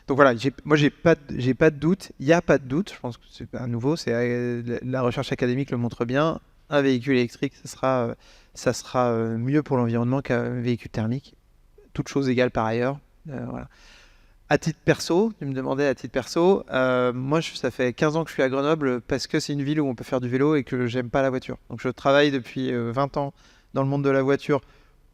voilà, moi j'ai pas de doute, il n'y a pas de doute, je pense que c'est à nouveau, la recherche académique le montre bien, un véhicule électrique ça sera mieux pour l'environnement qu'un véhicule thermique, toutes choses égales par ailleurs. Voilà. À titre perso, tu me demandais à titre perso, moi ça fait 15 ans que je suis à Grenoble parce que c'est une ville où on peut faire du vélo et que j'aime pas la voiture. Donc je travaille depuis 20 ans dans le monde de la voiture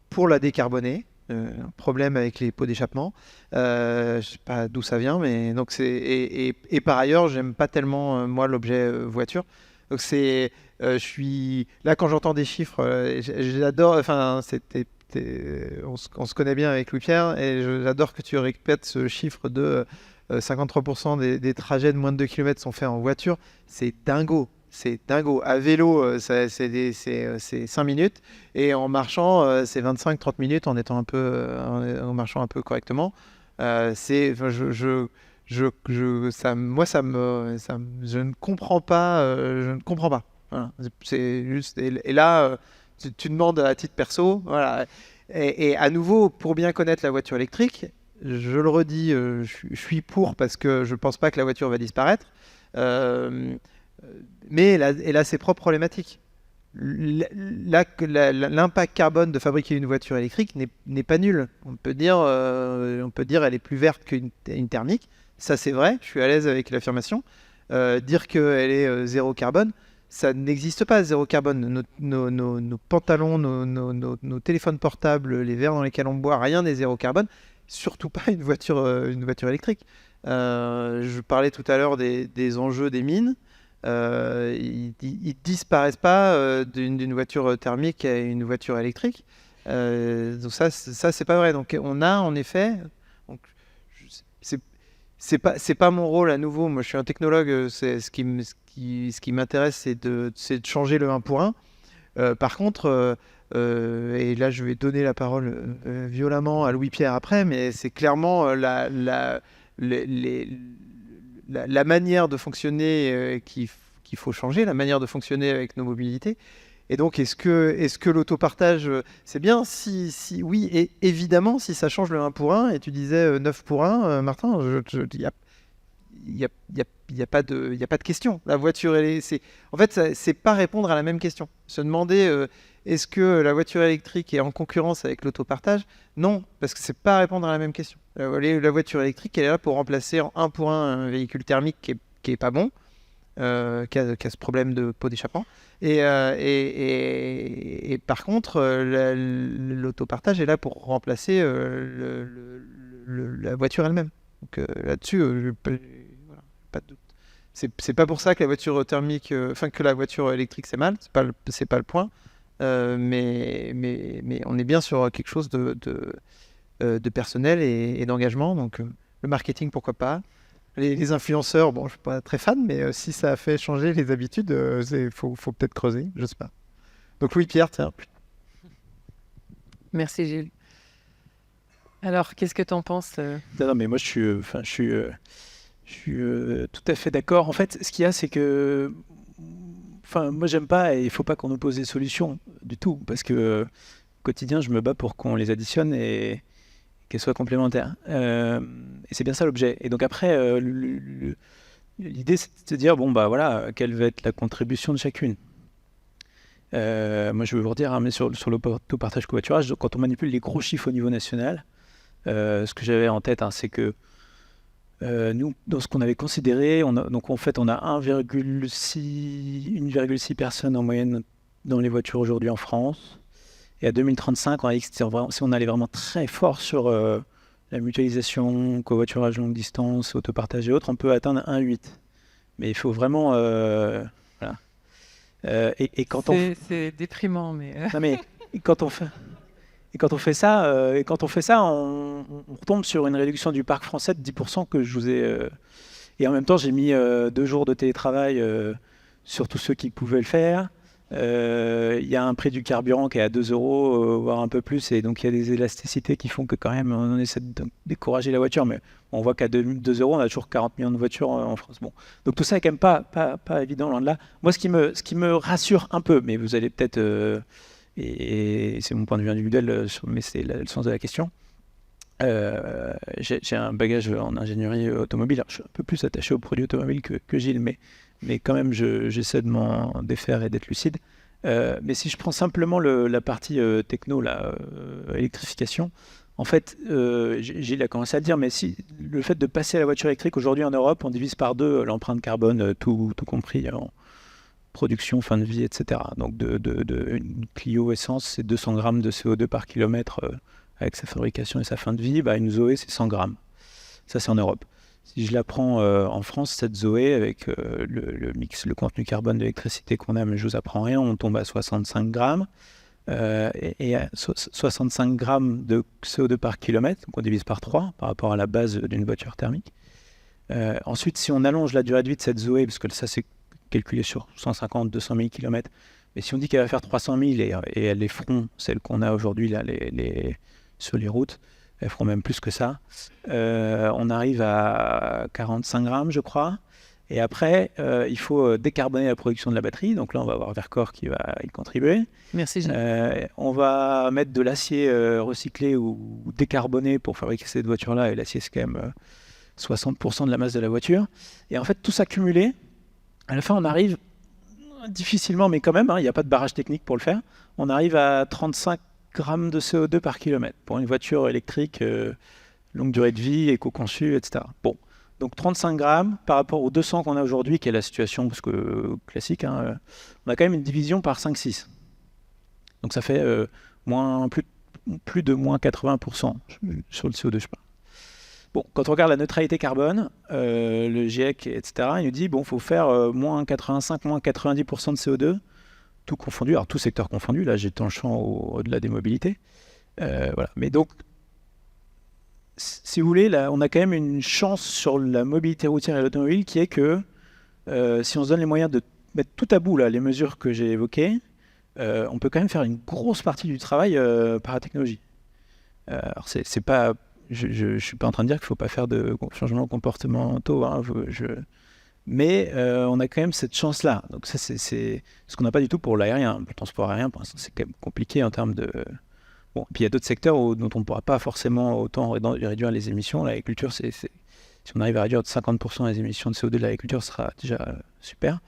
pour la décarboner. Un problème avec les pots d'échappement. Je sais pas d'où ça vient, mais donc et par ailleurs, j'aime pas tellement moi l'objet voiture. Donc je suis là quand j'entends des chiffres, j'adore. Enfin, on se connaît bien avec Louis-Pierre et j'adore que tu répètes ce chiffre de 53% des trajets de moins de 2 km sont faits en voiture. C'est dingo. C'est dingo. À vélo, c'est 5 minutes. Et en marchant, c'est 25-30 minutes en marchant un peu correctement. Je ne comprends pas. Je ne comprends pas. Voilà. C'est juste. Et là, tu demandes à titre perso. Voilà. Et à nouveau, pour bien connaître la voiture électrique, je le redis, je suis pour parce que je ne pense pas que la voiture va disparaître. Mais elle a ses propres problématiques. L'impact carbone de fabriquer une voiture électrique n'est pas nul. On peut dire elle est plus verte qu'une thermique. Ça, c'est vrai. Je suis à l'aise avec l'affirmation. Dire qu'elle est zéro carbone, ça n'existe pas, zéro carbone. Nos pantalons, nos téléphones portables, les verres dans lesquels on boit, rien n'est zéro carbone. Surtout pas une voiture électrique. Je parlais tout à l'heure des enjeux des mines. Ils ne disparaissent pas d'une voiture thermique à une voiture électrique. Donc ça c'est pas vrai. Donc on a en effet, donc, c'est pas mon rôle à nouveau. Moi je suis un technologue. Ce qui m'intéresse c'est de changer le 1 pour 1. Par contre, et là je vais donner la parole violemment à Louis-Pierre après, mais c'est clairement la manière de fonctionner qu'il faut changer, la manière de fonctionner avec nos mobilités. Et donc, est-ce que l'autopartage, c'est bien si oui, et évidemment, si ça change le 1 pour 1, et tu disais 9 pour 1, Martin, il n'y a pas de question. La voiture, en fait, c'est pas répondre à la même question. Se demander, est-ce que la voiture électrique est en concurrence avec l'autopartage? Non, parce que c'est pas répondre à la même question. La voiture électrique, elle est là pour remplacer en 1 pour 1 véhicule thermique qui est pas bon, qui a ce problème de pot d'échappement. Et par contre, l'autopartage est là pour remplacer la voiture elle-même. Donc là-dessus, voilà, pas de doute. C'est pas pour ça que la voiture thermique, que la voiture électrique c'est mal. C'est pas le point. Mais on est bien sur quelque chose de personnel et d'engagement. Donc le marketing, pourquoi pas. Les influenceurs, bon, je suis pas très fan, mais si ça a fait changer les habitudes, faut peut-être creuser, je sais pas. Donc Louis-Pierre, tiens. Merci Gilles. Alors, qu'est-ce que tu en penses Non, mais moi je suis tout à fait d'accord. En fait, ce qu'il y a, c'est que moi j'aime pas et il faut pas qu'on oppose des solutions du tout, parce que au quotidien je me bats pour qu'on les additionne et qu'elles soient complémentaires. Et c'est bien ça l'objet. Et donc après, l'idée c'est de se dire, bon bah voilà, quelle va être la contribution de chacune. Moi je veux vous redire, mais sur l'autopartage covoiturage, quand on manipule les gros chiffres au niveau national, ce que j'avais en tête, c'est que nous, dans ce qu'on avait considéré, on a 1,6 personnes en moyenne dans les voitures aujourd'hui en France. Et à 2035, on a dit que si on allait vraiment très fort sur la mutualisation, covoiturage longue distance, autopartage et autres, on peut atteindre 1,8. Mais il faut vraiment... voilà. Et quand c'est déprimant, mais... Non, mais quand on fait ça, on retombe sur une réduction du parc français de 10% que je vous ai... Et en même temps, j'ai mis 2 jours de télétravail sur tous ceux qui pouvaient le faire. Il y a un prix du carburant qui est à 2 euros, voire un peu plus, et donc il y a des élasticités qui font que quand même on essaie de décourager la voiture, mais on voit qu'à 2 euros, on a toujours 40 millions de voitures en France. Bon. Donc tout ça est quand même pas évident, loin de là. Moi, ce qui me rassure un peu, mais vous allez peut-être... et c'est mon point de vue individuel, mais c'est le sens de la question. J'ai un bagage en ingénierie automobile. Alors, je suis un peu plus attaché aux produits automobiles que Gilles, mais quand même, j'essaie de m'en défaire et d'être lucide. Mais si je prends simplement la partie techno, électrification, en fait, Gilles a commencé à le dire, mais si le fait de passer à la voiture électrique, aujourd'hui en Europe, on divise par 2 l'empreinte carbone, tout compris en production, fin de vie, etc. Donc, une Clio essence, c'est 200 grammes de CO2 par kilomètre avec sa fabrication et sa fin de vie. Une Zoé, c'est 100 grammes. Ça, c'est en Europe. Si je la prends en France, cette Zoé, avec le mix, le contenu carbone de l'électricité qu'on a, mais je vous apprends rien, on tombe à 65 grammes. Et 65 grammes de CO2 par kilomètre, donc on divise par 3 par rapport à la base d'une voiture thermique. Ensuite, si on allonge la durée de vie de cette Zoé, parce que ça c'est calculé sur 150, 200 000 km, mais si on dit qu'elle va faire 300 000 et elles les feront, celles qu'on a aujourd'hui là, sur les routes, elles feront même plus que ça. On arrive à 45 grammes, je crois. Et après, il faut décarboner la production de la batterie. Donc là, on va avoir Vercor qui va y contribuer. Merci, Gilles. On va mettre de l'acier recyclé ou décarboné pour fabriquer cette voiture-là. Et l'acier, c'est quand même 60% de la masse de la voiture. Et en fait, tout ça cumulé, à la fin, on arrive difficilement, mais quand même, il n'y a pas de barrage technique pour le faire. On arrive à 35 grammes de CO2 par kilomètre pour une voiture électrique longue durée de vie, éco-conçue, etc. Bon. Donc 35 grammes par rapport aux 200 qu'on a aujourd'hui, qui est la situation parce que, classique, on a quand même une division par 5-6. Donc ça fait plus de moins 80% sur le CO2, je parle. Bon, quand on regarde la neutralité carbone, le GIEC, etc., il nous dit bon, faut faire moins 85, moins 90% de CO2, tout confondu, alors tout secteur confondu, là j'ai dans le champ au-delà des mobilités. Voilà. Mais donc, si vous voulez, là, on a quand même une chance sur la mobilité routière et l'automobile qui est que si on se donne les moyens de mettre tout à bout là, les mesures que j'ai évoquées, on peut quand même faire une grosse partie du travail par la technologie. Alors c'est pas, je suis pas en train de dire qu'il faut pas faire de changements comportementaux, hein, mais on a quand même cette chance-là. Donc ça c'est ce qu'on n'a pas du tout pour l'aérien. Le transport aérien, pour l'instant, c'est quand même compliqué en termes de... Bon, puis il y a d'autres secteurs dont on ne pourra pas forcément autant réduire les émissions. L'agriculture, si on arrive à réduire de 50% les émissions de CO2 de l'agriculture, ce sera déjà super.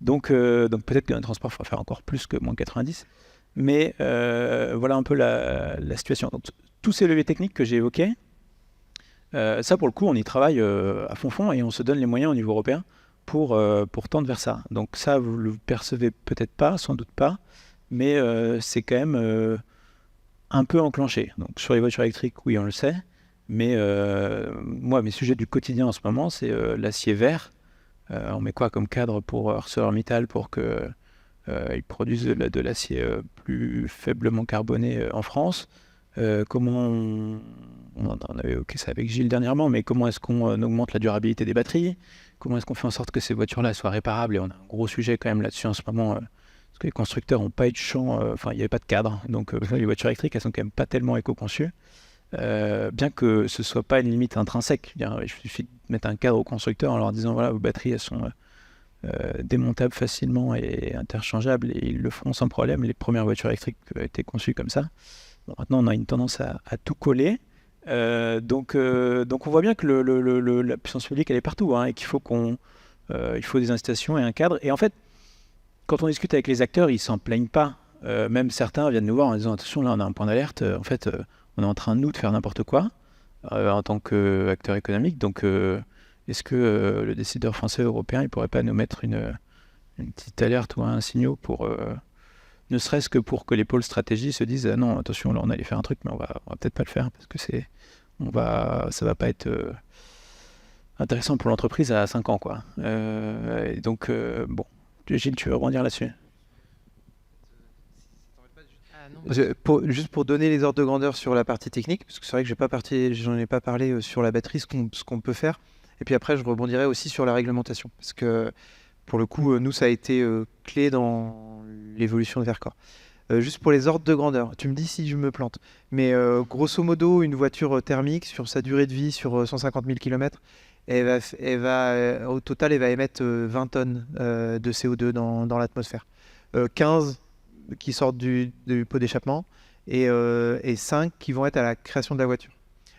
Donc peut-être que le transport, il faudra faire encore plus que moins 90. Mais voilà un peu la situation. Donc, tous ces leviers techniques que j'ai évoqués, ça pour le coup, on y travaille à fond et on se donne les moyens au niveau européen pour tendre vers ça. Donc ça, vous le percevez peut-être pas, sans doute pas, mais c'est quand même un peu enclenché. Donc sur les voitures électriques, oui, on le sait, mais moi, mes sujets du quotidien en ce moment, c'est l'acier vert. On met quoi comme cadre pour ArcelorMittal pour que ils produisent de l'acier plus faiblement carboné en France. Comment on avait évoqué ça avec Gilles dernièrement, mais comment est-ce qu'on augmente la durabilité des batteries? Comment est-ce qu'on fait en sorte que ces voitures-là soient réparables? Et on a un gros sujet quand même là-dessus en ce moment, parce que les constructeurs n'ont pas eu de champ, il n'y avait pas de cadre. Donc les voitures électriques, elles sont quand même pas tellement éco-conçues. Bien que ce ne soit pas une limite intrinsèque. Il suffit de mettre un cadre aux constructeurs en leur disant voilà, vos batteries, elles sont... démontables facilement et interchangeables, et ils le font sans problème. Les premières voitures électriques étaient conçues comme ça. Bon, maintenant, on a une tendance à tout coller. Donc on voit bien que la puissance publique, elle est partout, hein, et qu'il faut il faut des incitations et un cadre. Et en fait, quand on discute avec les acteurs, ils s'en plaignent pas. Même certains viennent nous voir en disant attention, là, on a un point d'alerte. En fait, on est en train, nous, de faire n'importe quoi en tant qu'acteur économique. Donc, est-ce que le décideur français européen, il pourrait pas nous mettre une petite alerte ou un signal pour, ne serait-ce que pour que les pôles stratégie se disent non, attention, là on allait faire un truc, mais on va peut-être pas le faire parce que ça va pas être intéressant pour l'entreprise à 5 ans, quoi. Et donc, bon, Gilles, tu veux rebondir là-dessus? Juste pour donner les ordres de grandeur sur la partie technique, parce que c'est vrai que j'en ai pas parlé sur la batterie, ce qu'on peut faire. Et puis après, je rebondirai aussi sur la réglementation, parce que pour le coup, nous, ça a été clé dans l'évolution de Verkor. Juste pour les ordres de grandeur, tu me dis si je me plante, mais grosso modo, une voiture thermique, sur sa durée de vie, sur 150 000 km, au total, elle va émettre 20 tonnes de CO2 dans l'atmosphère. 15 qui sortent du pot d'échappement et 5 qui vont être à la création de la voiture.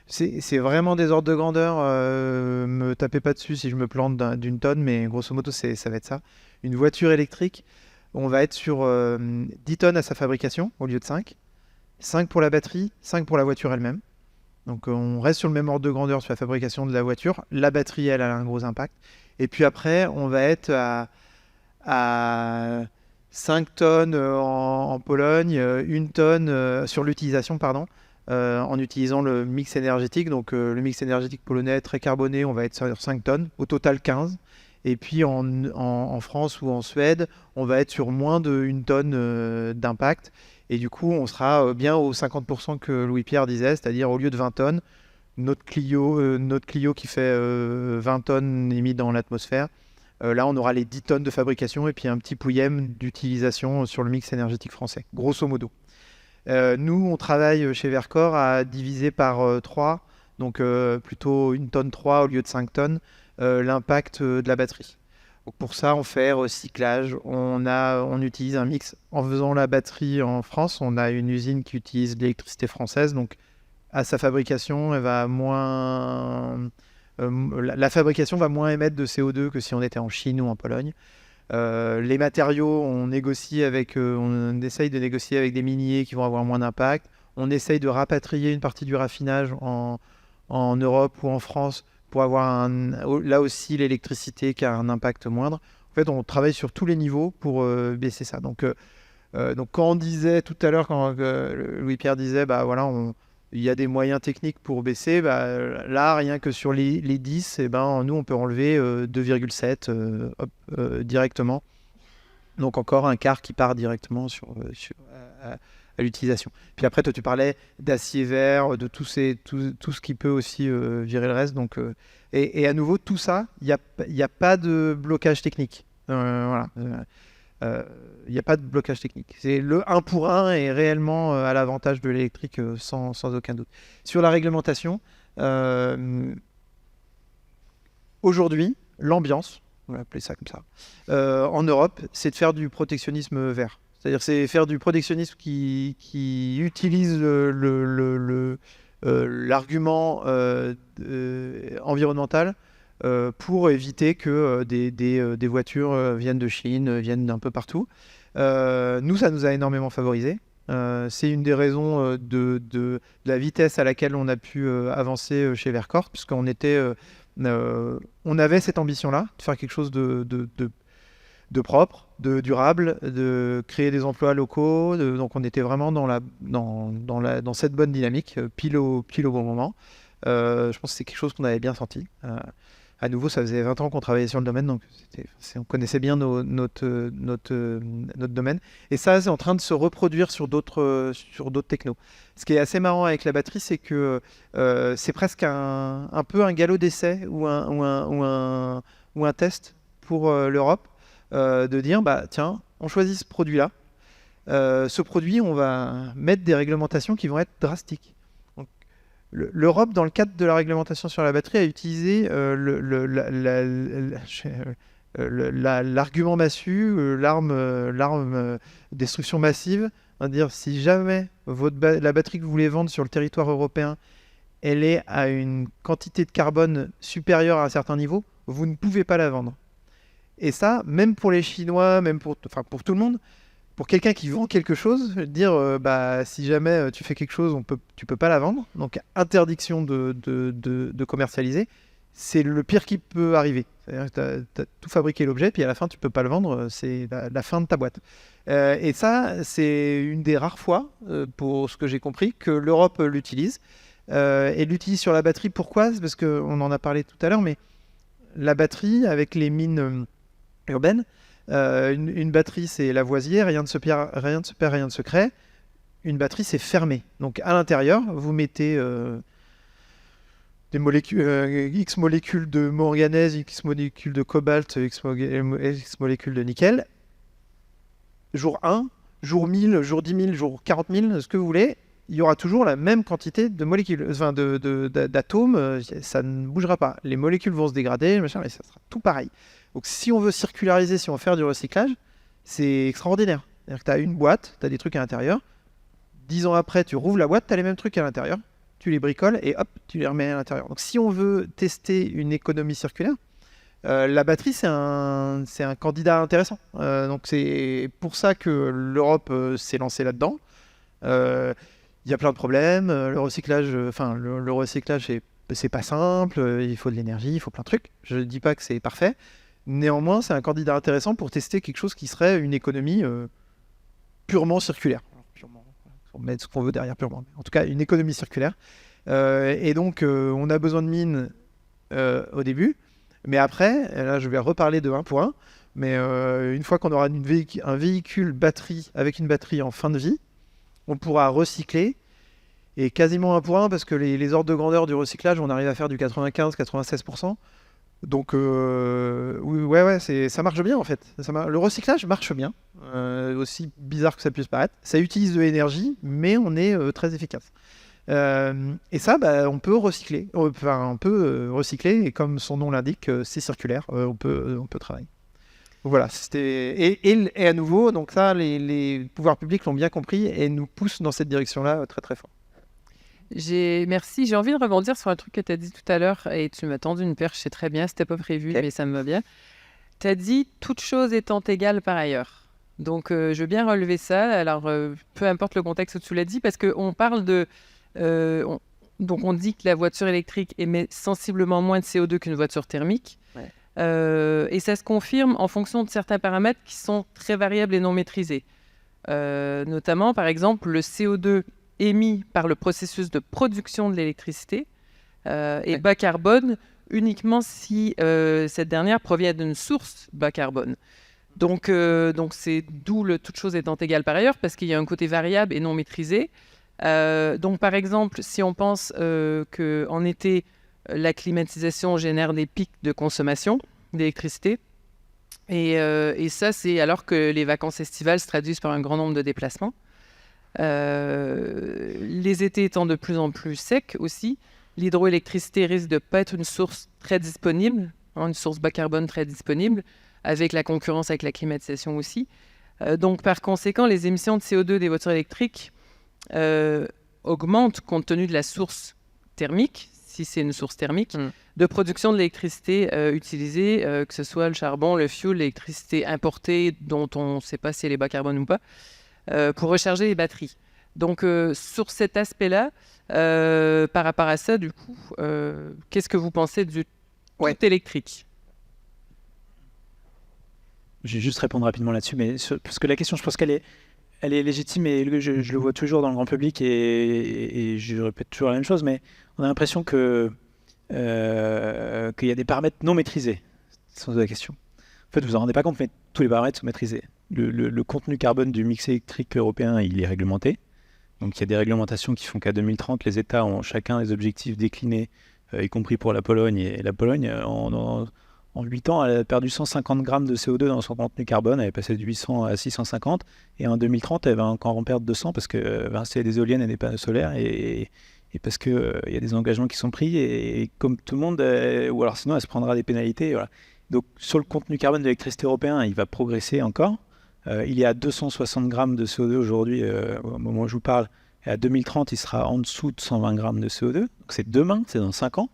C'est vraiment des ordres de grandeur, me tapez pas dessus si je me plante d'une tonne, mais grosso modo ça va être ça. Une voiture électrique, on va être sur 10 tonnes à sa fabrication au lieu de 5. 5 pour la batterie, 5 pour la voiture elle-même. Donc on reste sur le même ordre de grandeur sur la fabrication de la voiture. La batterie, elle a un gros impact. Et puis après, on va être à 5 tonnes en Pologne, 1 tonne sur l'utilisation, pardon. En utilisant le mix énergétique. Donc le mix énergétique polonais très carboné, on va être sur 5 tonnes, au total 15. Et puis en France ou en Suède, on va être sur moins de 1 tonne d'impact. Et du coup, on sera bien aux 50% que Louis-Pierre disait, c'est-à-dire au lieu de 20 tonnes, notre Clio qui fait 20 tonnes émis dans l'atmosphère, là on aura les 10 tonnes de fabrication et puis un petit pouillème d'utilisation sur le mix énergétique français, grosso modo. Nous, on travaille chez Verkor à diviser par 3, donc plutôt 1 tonne 3 au lieu de 5 tonnes, l'impact de la batterie. Donc pour ça, on fait recyclage, on utilise un mix. En faisant la batterie en France, on a une usine qui utilise de l'électricité française, donc à sa fabrication, elle va la fabrication va moins émettre de CO2 que si on était en Chine ou en Pologne. Les matériaux, on essaye de négocier avec des miniers qui vont avoir moins d'impact. On essaye de rapatrier une partie du raffinage en Europe ou en France pour avoir là aussi l'électricité qui a un impact moindre. En fait, on travaille sur tous les niveaux pour baisser ça. Donc quand on disait tout à l'heure, quand Louis-Pierre disait, bah voilà, il y a des moyens techniques pour baisser. Là, rien que sur les 10, nous, on peut enlever 2,7 directement. Donc encore un quart qui part directement à l'utilisation. Puis après, toi, tu parlais d'acier vert, de tout ce qui peut aussi virer le reste. Donc, et à nouveau, tout ça, il n'y a pas de blocage technique. Voilà. Il n'y a pas de blocage technique. C'est le 1 pour 1 est réellement à l'avantage de l'électrique sans aucun doute. Sur la réglementation, aujourd'hui, l'ambiance, on va appeler ça comme ça, en Europe, c'est de faire du protectionnisme vert. C'est-à-dire c'est faire du protectionnisme qui utilise l'argument environnemental pour éviter que des voitures viennent de Chine, viennent d'un peu partout. Nous, ça nous a énormément favorisé. C'est une des raisons de la vitesse à laquelle on a pu avancer chez Verkor, puisqu'on on avait cette ambition-là, de faire quelque chose de propre, de durable, de créer des emplois locaux. Donc on était vraiment dans cette bonne dynamique, pile au bon moment. Je pense que c'est quelque chose qu'on avait bien senti. À nouveau, ça faisait 20 ans qu'on travaillait sur le domaine, donc on connaissait bien notre domaine. Et ça, c'est en train de se reproduire sur d'autres technos. Ce qui est assez marrant avec la batterie, c'est que c'est presque un peu un galop d'essai ou un test pour l'Europe, de dire, tiens, on choisit ce produit-là. Ce produit, on va mettre des réglementations qui vont être drastiques. L'Europe, dans le cadre de la réglementation sur la batterie, a utilisé l'argument massu, l'arme destruction massive, à dire si jamais la batterie que vous voulez vendre sur le territoire européen, elle est à une quantité de carbone supérieure à un certain niveau, vous ne pouvez pas la vendre. Et ça, même pour les Chinois, même pour tout le monde, pour quelqu'un qui vend quelque chose, dire si jamais tu fais quelque chose, tu peux pas la vendre. Donc interdiction de commercialiser, c'est le pire qui peut arriver. C'est-à-dire que tu as tout fabriqué l'objet, puis à la fin tu peux pas le vendre, c'est la fin de ta boîte. Et ça, c'est une des rares fois, pour ce que j'ai compris, que l'Europe l'utilise. Et l'utilise sur la batterie. Pourquoi ? C'est parce qu'on en a parlé tout à l'heure, mais la batterie avec les mines urbaines, une batterie, c'est Lavoisier, rien ne se perd, rien ne se crée. Une batterie, c'est fermé. Donc à l'intérieur, vous mettez des molécules, X molécules de manganèse, X molécules de cobalt, X molécules de nickel. Jour 1, jour 1000, jour 10 000, jour 40 000, ce que vous voulez, il y aura toujours la même quantité de molécules, d'atomes, ça ne bougera pas. Les molécules vont se dégrader, mais ça sera tout pareil. Donc si on veut circulariser, si on veut faire du recyclage, c'est extraordinaire. C'est-à-dire que tu as une boîte, tu as des trucs à l'intérieur, 10 ans après, tu rouvres la boîte, tu as les mêmes trucs à l'intérieur, tu les bricoles et hop, tu les remets à l'intérieur. Donc si on veut tester une économie circulaire, la batterie, c'est un candidat intéressant. Donc c'est pour ça que l'Europe s'est lancée là-dedans. Il y a plein de problèmes. Le recyclage, le recyclage, c'est pas simple. Il faut de l'énergie, il faut plein de trucs. Je ne dis pas que c'est parfait. Néanmoins, c'est un candidat intéressant pour tester quelque chose qui serait une économie purement circulaire. Purement, on met ce qu'on veut derrière purement. En tout cas, une économie circulaire. Et donc, on a besoin de mines au début. Mais après, là, je vais reparler de 1 pour 1. Mais une fois qu'on aura un véhicule batterie avec une batterie en fin de vie, on pourra recycler. Et quasiment 1 pour 1, parce que les ordres de grandeur du recyclage, on arrive à faire du 95-96%. Donc, ça marche bien en fait. Le recyclage marche bien, aussi bizarre que ça puisse paraître. Ça utilise de l'énergie, mais on est très efficace. Et ça, on peut recycler. On peut recycler, et comme son nom l'indique, c'est circulaire. On peut travailler. Donc, voilà. Et à nouveau, donc ça, les pouvoirs publics l'ont bien compris et nous poussent dans cette direction-là très très fort. Merci. J'ai envie de rebondir sur un truc que tu as dit tout à l'heure et tu m'as tendu une perche, c'est très bien, c'était pas prévu, mais ça me va bien. Tu as dit « toute chose étant égale par ailleurs ». Donc, je veux bien relever ça. Alors, peu importe le contexte où tu l'as dit, parce qu'on parle de... donc, on dit que la voiture électrique émet sensiblement moins de CO2 qu'une voiture thermique. Ouais. Et ça se confirme en fonction de certains paramètres qui sont très variables et non maîtrisés. Notamment, par exemple, le CO2 émis par le processus de production de l'électricité et bas carbone uniquement si cette dernière provient d'une source bas carbone. Donc c'est d'où toute chose étant égale par ailleurs, parce qu'il y a un côté variable et non maîtrisé. Donc par exemple, si on pense qu'en été, la climatisation génère des pics de consommation d'électricité, et ça c'est alors que les vacances estivales se traduisent par un grand nombre de déplacements. Les étés étant de plus en plus secs aussi, l'hydroélectricité risque de ne pas être une source très disponible, une source bas carbone très disponible, avec la concurrence avec la climatisation aussi. Donc par conséquent, les émissions de CO2 des voitures électriques augmentent compte tenu de la source thermique, si c'est une source thermique, de production de l'électricité utilisée, que ce soit le charbon, le fioul, l'électricité importée dont on ne sait pas si elle est bas carbone ou pas, pour recharger les batteries. Donc sur cet aspect-là, par rapport à ça, du coup, qu'est-ce que vous pensez du tout électrique ? Je vais juste répondre rapidement là-dessus, parce que la question, je pense qu'elle est légitime et je le vois toujours dans le grand public et je répète toujours la même chose, mais on a l'impression qu'il y a des paramètres non maîtrisés. C'est la question. En fait, vous vous en rendez pas compte, mais tous les paramètres sont maîtrisés. Le contenu carbone du mix électrique européen, il est réglementé. Donc il y a des réglementations qui font qu'à 2030, les États ont chacun des objectifs déclinés, y compris pour la Pologne. Et la Pologne, en 8 ans, elle a perdu 150 grammes de CO2 dans son contenu carbone. Elle est passée de 800 à 650. Et en 2030, elle va encore en perdre 200 parce qu'elle va installer des éoliennes et des panneaux solaires. Et parce qu'il y a des engagements qui sont pris. Et comme tout le monde, ou alors sinon, elle se prendra des pénalités. Voilà. Donc sur le contenu carbone de l'électricité européen, il va progresser encore. Il est à 260 grammes de CO2 aujourd'hui, au moment où je vous parle. Et à 2030, il sera en dessous de 120 grammes de CO2. Donc c'est demain, c'est dans 5 ans.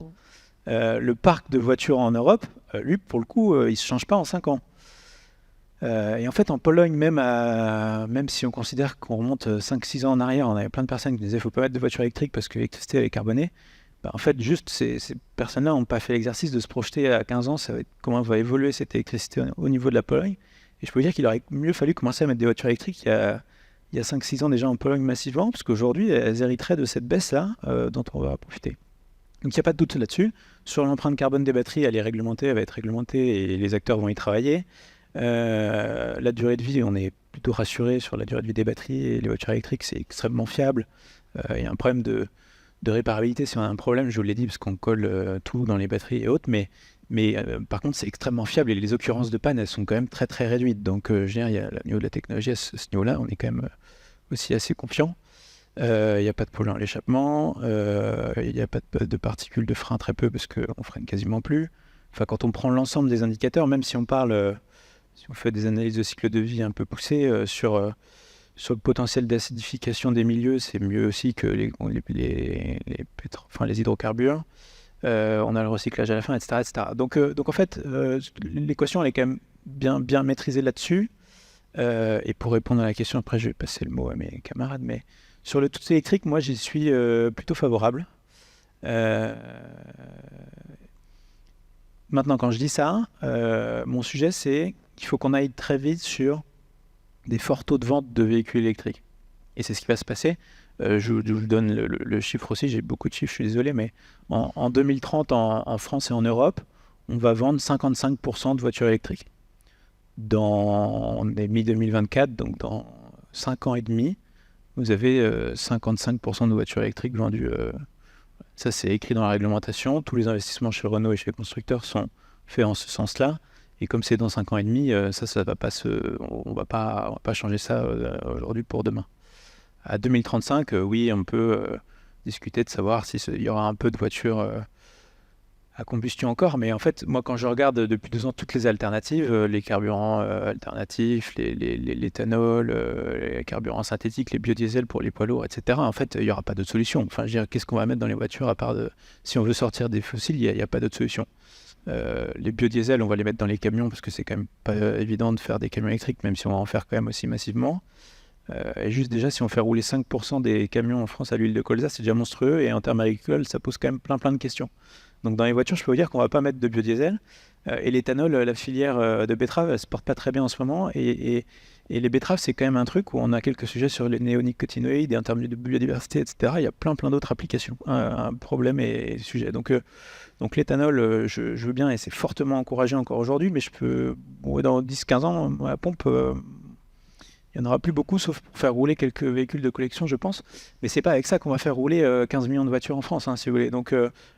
Le parc de voitures en Europe, lui, pour le coup, il ne se change pas en 5 ans. Et en fait, en Pologne, même si on considère qu'on remonte 5-6 ans en arrière, on avait plein de personnes qui disaient qu'il ne faut pas mettre de voiture électrique parce que l'électricité elle est carbonée. En fait, juste, ces personnes-là n'ont pas fait l'exercice de se projeter à 15 ans, comment va évoluer cette électricité au niveau de la Pologne. Et je peux vous dire qu'il aurait mieux fallu commencer à mettre des voitures électriques il y a 5-6 ans déjà en Pologne massivement, parce qu'aujourd'hui, elles hériteraient de cette baisse-là dont on va profiter. Donc il n'y a pas de doute là-dessus. Sur l'empreinte carbone des batteries, elle est réglementée, elle va être réglementée et les acteurs vont y travailler. La durée de vie, on est plutôt rassuré sur la durée de vie des batteries et les voitures électriques, c'est extrêmement fiable. Il y a un problème de réparabilité si on a un problème, je vous l'ai dit, parce qu'on colle tout dans les batteries et autres, mais par contre, c'est extrêmement fiable et les occurrences de panne, elles sont quand même très très réduites. Donc, je veux dire, il y a au niveau de la technologie, à ce niveau-là, on est quand même aussi assez confiant. Il n'y a pas de polluant à l'échappement, il n'y a pas de particules de frein très peu parce qu'on freine quasiment plus. Enfin, quand on prend l'ensemble des indicateurs, même si on fait des analyses de cycle de vie un peu poussées sur le potentiel d'acidification des milieux, c'est mieux aussi que les hydrocarbures. On a le recyclage à la fin, etc. etc. Donc en fait, l'équation elle est quand même bien maîtrisée là-dessus. Et pour répondre à la question, après je vais passer le mot à mes camarades, mais sur le tout électrique, moi j'y suis plutôt favorable. Maintenant, quand je dis ça, mon sujet c'est qu'il faut qu'on aille très vite sur des forts taux de vente de véhicules électriques. Et c'est ce qui va se passer. Je vous donne le chiffre aussi, j'ai beaucoup de chiffres, je suis désolé, mais en 2030, en France et en Europe, on va vendre 55% de voitures électriques. On est mi-2024, donc dans 5 ans et demi, vous avez 55% de voitures électriques vendues. Ça, c'est écrit dans la réglementation. Tous les investissements chez Renault et chez les constructeurs sont faits en ce sens-là. Et comme c'est dans 5 ans et demi, ça va pas on va pas changer ça aujourd'hui pour demain. À 2035, oui, on peut discuter de savoir s'il y aura un peu de voitures à combustion encore. Mais en fait, moi, quand je regarde depuis 2 ans toutes les alternatives, les carburants alternatifs, l'éthanol, les carburants synthétiques, les biodiesels pour les poids lourds, etc., en fait, il n'y aura pas d'autre solution. Enfin, je veux dire, qu'est-ce qu'on va mettre dans les voitures à part si on veut sortir des fossiles, il n'y a pas d'autre solution. Les biodiesels, on va les mettre dans les camions parce que c'est quand même pas évident de faire des camions électriques, même si on va en faire quand même aussi massivement. Et juste déjà, si on fait rouler 5% des camions en France à l'huile de colza, c'est déjà monstrueux. Et en termes agricoles, ça pose quand même plein de questions. Donc dans les voitures, je peux vous dire qu'on ne va pas mettre de biodiesel. Et l'éthanol, la filière de betterave, elle ne se porte pas très bien en ce moment. Et Et les betteraves, c'est quand même un truc où on a quelques sujets sur les néonicotinoïdes et en termes de biodiversité, etc. Il y a plein d'autres applications, un problème et sujet. Donc l'éthanol, je veux bien, et c'est fortement encouragé encore aujourd'hui, mais dans 10-15 ans, à la pompe, il n'y en aura plus beaucoup, sauf pour faire rouler quelques véhicules de collection, je pense. Mais c'est pas avec ça qu'on va faire rouler 15 millions de voitures en France, si vous voulez. Donc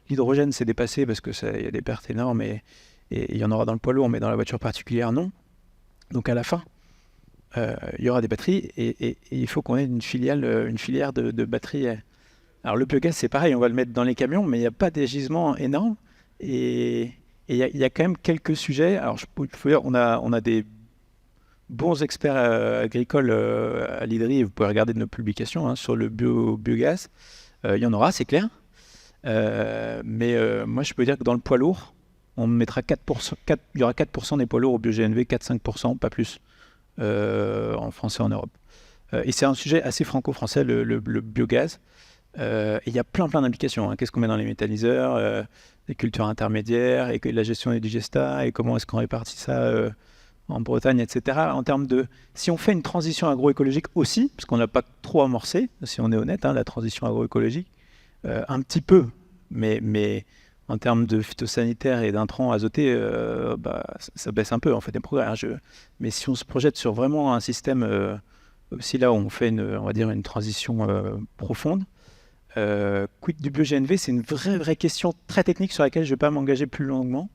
l'hydrogène, c'est dépassé parce que y a des pertes énormes et il y en aura dans le poids lourd, mais dans la voiture particulière, non. Donc à la fin, il y aura des batteries et il faut qu'on ait une filière de batteries. Alors le biogaz, c'est pareil, on va le mettre dans les camions, mais il n'y a pas des gisements énormes. Et il y a quand même quelques sujets. Alors je peux dire, on a des bons experts agricoles à l'IDRI, vous pouvez regarder de nos publications sur le biogaz. Il y en aura, c'est clair. Mais moi, je peux dire que dans le poids lourd, on mettra 4%, il y aura 4% des poids lourds au bio-GNV, 4-5%, pas plus, en France et en Europe. Et c'est un sujet assez franco-français, le biogaz. Et il y a plein d'implications. Qu'est-ce qu'on met dans les méthaniseurs, les cultures intermédiaires, et la gestion des digestats, et comment est-ce qu'on répartit ça en Bretagne, etc. En termes de... Si on fait une transition agroécologique aussi, parce qu'on n'a pas trop amorcé, si on est honnête, la transition agroécologique, un petit peu, mais en termes de phytosanitaire et d'intrants azotés, ça baisse un peu, en fait, des progrès. Mais si on se projette sur vraiment un système, aussi là où on fait on va dire une transition profonde, quid du bio-GNV, c'est une vraie question très technique sur laquelle je ne vais pas m'engager plus longuement.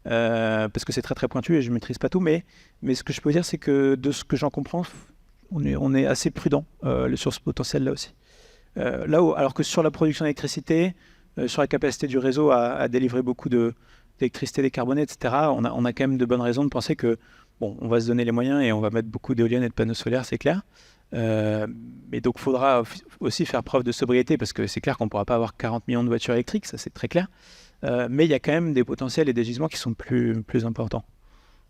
Parce que c'est très pointu et je ne maîtrise pas tout, mais ce que je peux dire, c'est que de ce que j'en comprends, on est assez prudent sur ce potentiel-là aussi. Alors que sur la production d'électricité, sur la capacité du réseau à délivrer beaucoup d'électricité décarbonée, etc., on a quand même de bonnes raisons de penser que on va se donner les moyens et on va mettre beaucoup d'éoliennes et de panneaux solaires, c'est clair. Mais donc il faudra aussi faire preuve de sobriété, parce que c'est clair qu'on ne pourra pas avoir 40 millions de voitures électriques, ça c'est très clair. Mais il y a quand même des potentiels et des gisements qui sont plus importants.